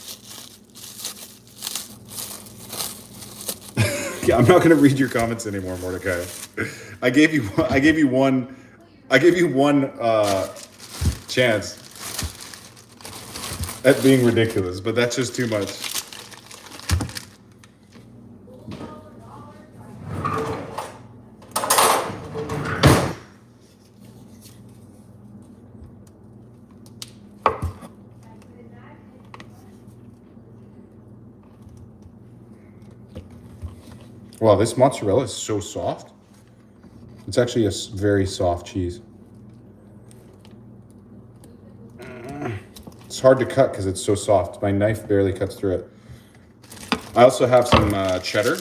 Yeah, I'm not going to read your comments anymore, Mordecai. I gave you one I give you one chance at being ridiculous, but that's just too much. Wow, this mozzarella is so soft. It's actually a very soft cheese. It's hard to cut because it's so soft. My knife barely cuts through it. I also have some cheddar.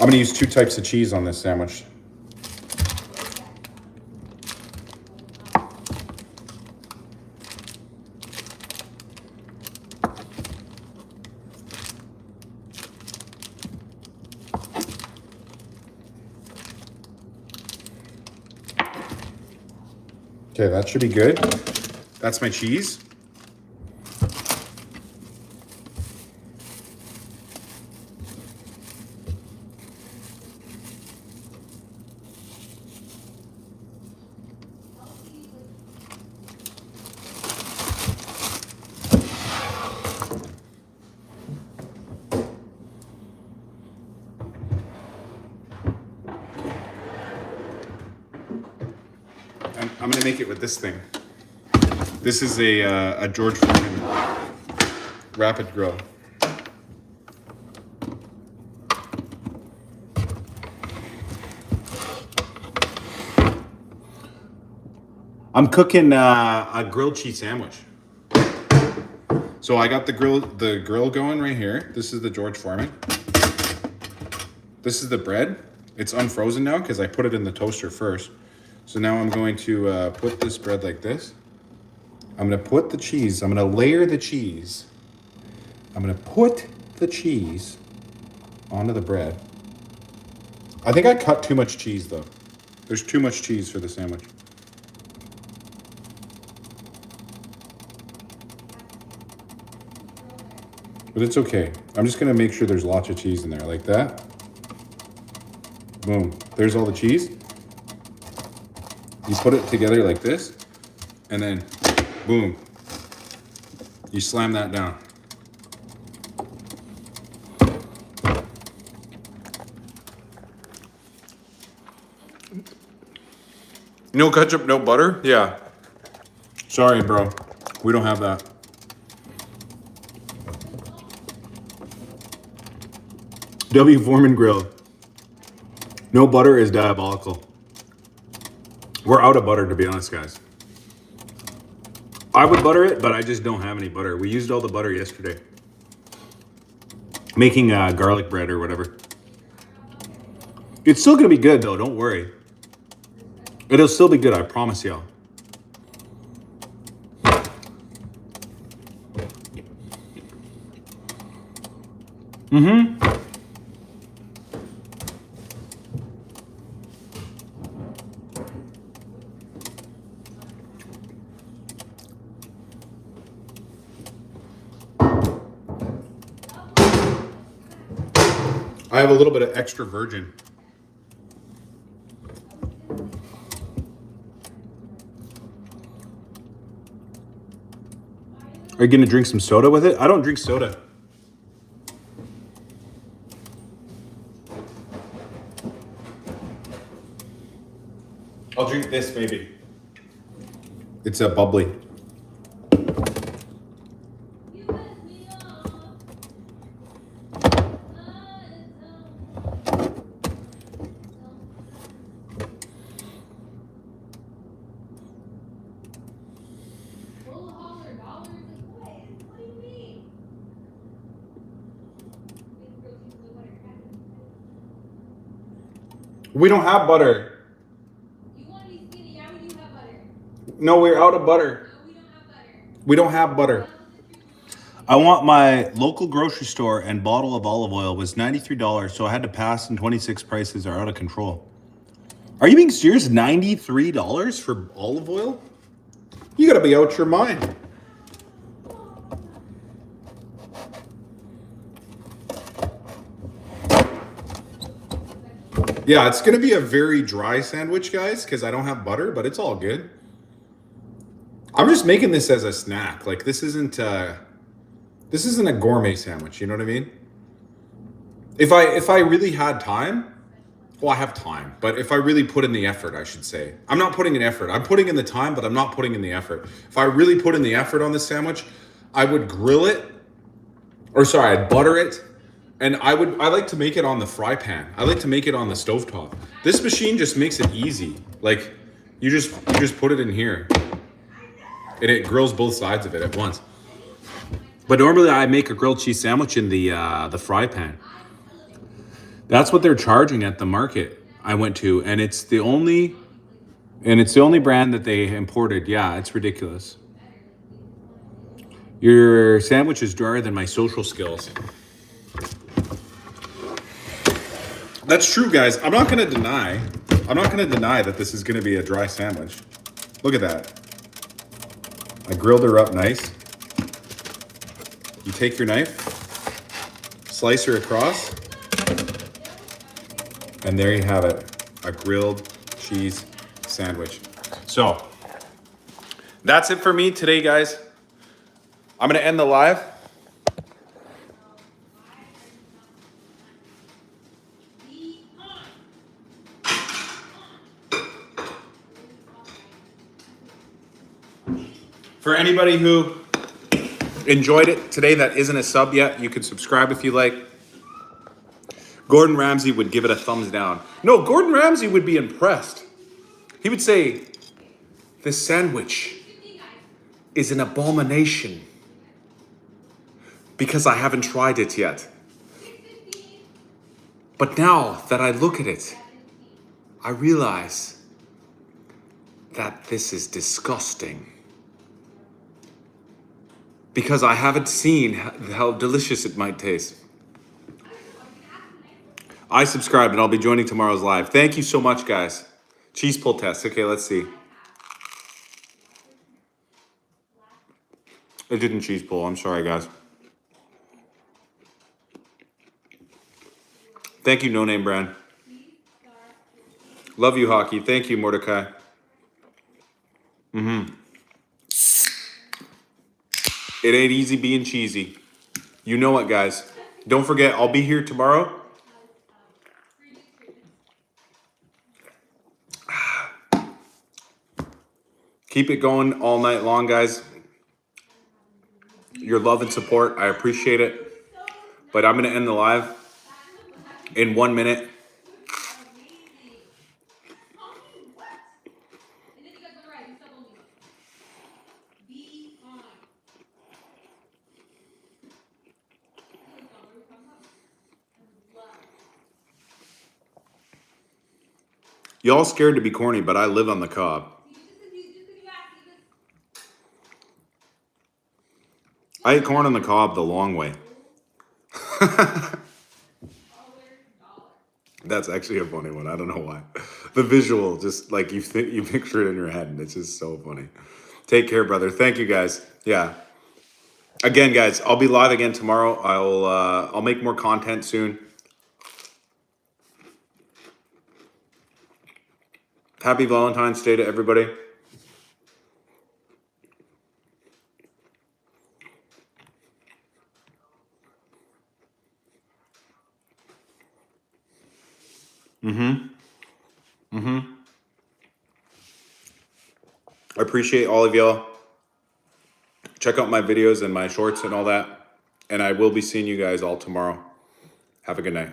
I'm gonna use 2 types of cheese on this sandwich. Okay, that should be good. That's my cheese. I'm gonna make it with this thing. This is a George Foreman Rapid Grill. I'm cooking a grilled cheese sandwich. So I got the grill going right here. This is the George Foreman. This is the bread. It's unfrozen now because I put it in the toaster first. So now I'm going to put this bread like this. I'm going to put the cheese. I'm going to layer the cheese. I'm going to put the cheese onto the bread. I think I cut too much cheese though. There's too much cheese for the sandwich. But it's okay. I'm just gonna make sure there's lots of cheese in there, like that. Boom, there's all the cheese. You put it together like this, and then boom, you slam that down. No ketchup, no butter? Yeah. Sorry, bro. We don't have that. W. Foreman Grill. No butter is diabolical. We're out of butter, to be honest, guys. I would butter it, but I just don't have any butter. We used all the butter yesterday. Making garlic bread or whatever. It's still gonna be good though, don't worry. It'll still be good, I promise y'all. Mm-hmm. I have a little bit of extra virgin. Are you gonna drink some soda with it? I don't drink soda. I'll drink this maybe. It's a bubbly. We don't have butter. You want to be skinny? Yeah, we do have butter. No, we're out of butter. No, we don't have butter. We don't have butter. I want my local grocery store and bottle of olive oil was $93, so I had to pass, and 26 prices are out of control. Are you being serious? $93 for olive oil? You gotta be out your mind. Yeah, it's going to be a very dry sandwich, guys, because I don't have butter, but it's all good. I'm just making this as a snack. Like this isn't a gourmet sandwich, you know what I mean? If I really had time, well, I have time, but if I really put in the effort, I should say. I'm not putting in effort. I'm putting in the time, but I'm not putting in the effort. If I really put in the effort on this sandwich, I would grill it, or sorry, I'd butter it, and I like to make it on the fry pan. I like to make it on the stovetop. This machine just makes it easy. Like you just put it in here, and it grills both sides of it at once. But normally I make a grilled cheese sandwich in the fry pan. That's what they're charging at the market I went to, and it's the only brand that they imported. Yeah, it's ridiculous. Your sandwich is drier than my social skills. That's true, guys. I'm not gonna deny that this is gonna be a dry sandwich. Look at that. I grilled her up nice. You take your knife, slice her across, and there you have it, a grilled cheese sandwich. So that's it for me today, guys. I'm gonna end the live. For anybody who enjoyed it today that isn't a sub yet, you can subscribe if you like. Gordon Ramsay would give it a thumbs down. No, Gordon Ramsay would be impressed. He would say, this sandwich is an abomination because I haven't tried it yet. But now that I look at it, I realize that this is disgusting. Because I haven't seen how delicious it might taste. I subscribed and I'll be joining tomorrow's live. Thank you so much, guys. Cheese pull test. Okay, let's see. It didn't cheese pull. I'm sorry, guys. Thank you, No Name Brand. Love you, Hockey. Thank you, Mordecai. It ain't easy being cheesy. You know it, guys. Don't forget, I'll be here tomorrow. Keep it going all night long, guys. Your love and support, I appreciate it. But I'm going to end the live in 1 minute. Y'all scared to be corny, but I live on the cob. I ate corn on the cob the long way. That's actually a funny one. I don't know why. The visual, just like you picture it in your head, and it's just so funny. Take care, brother. Thank you, guys. Yeah. Again, guys, I'll be live again tomorrow. I'll make more content soon. Happy Valentine's Day to everybody. I appreciate all of y'all. Check out my videos and my shorts and all that. And I will be seeing you guys all tomorrow. Have a good night.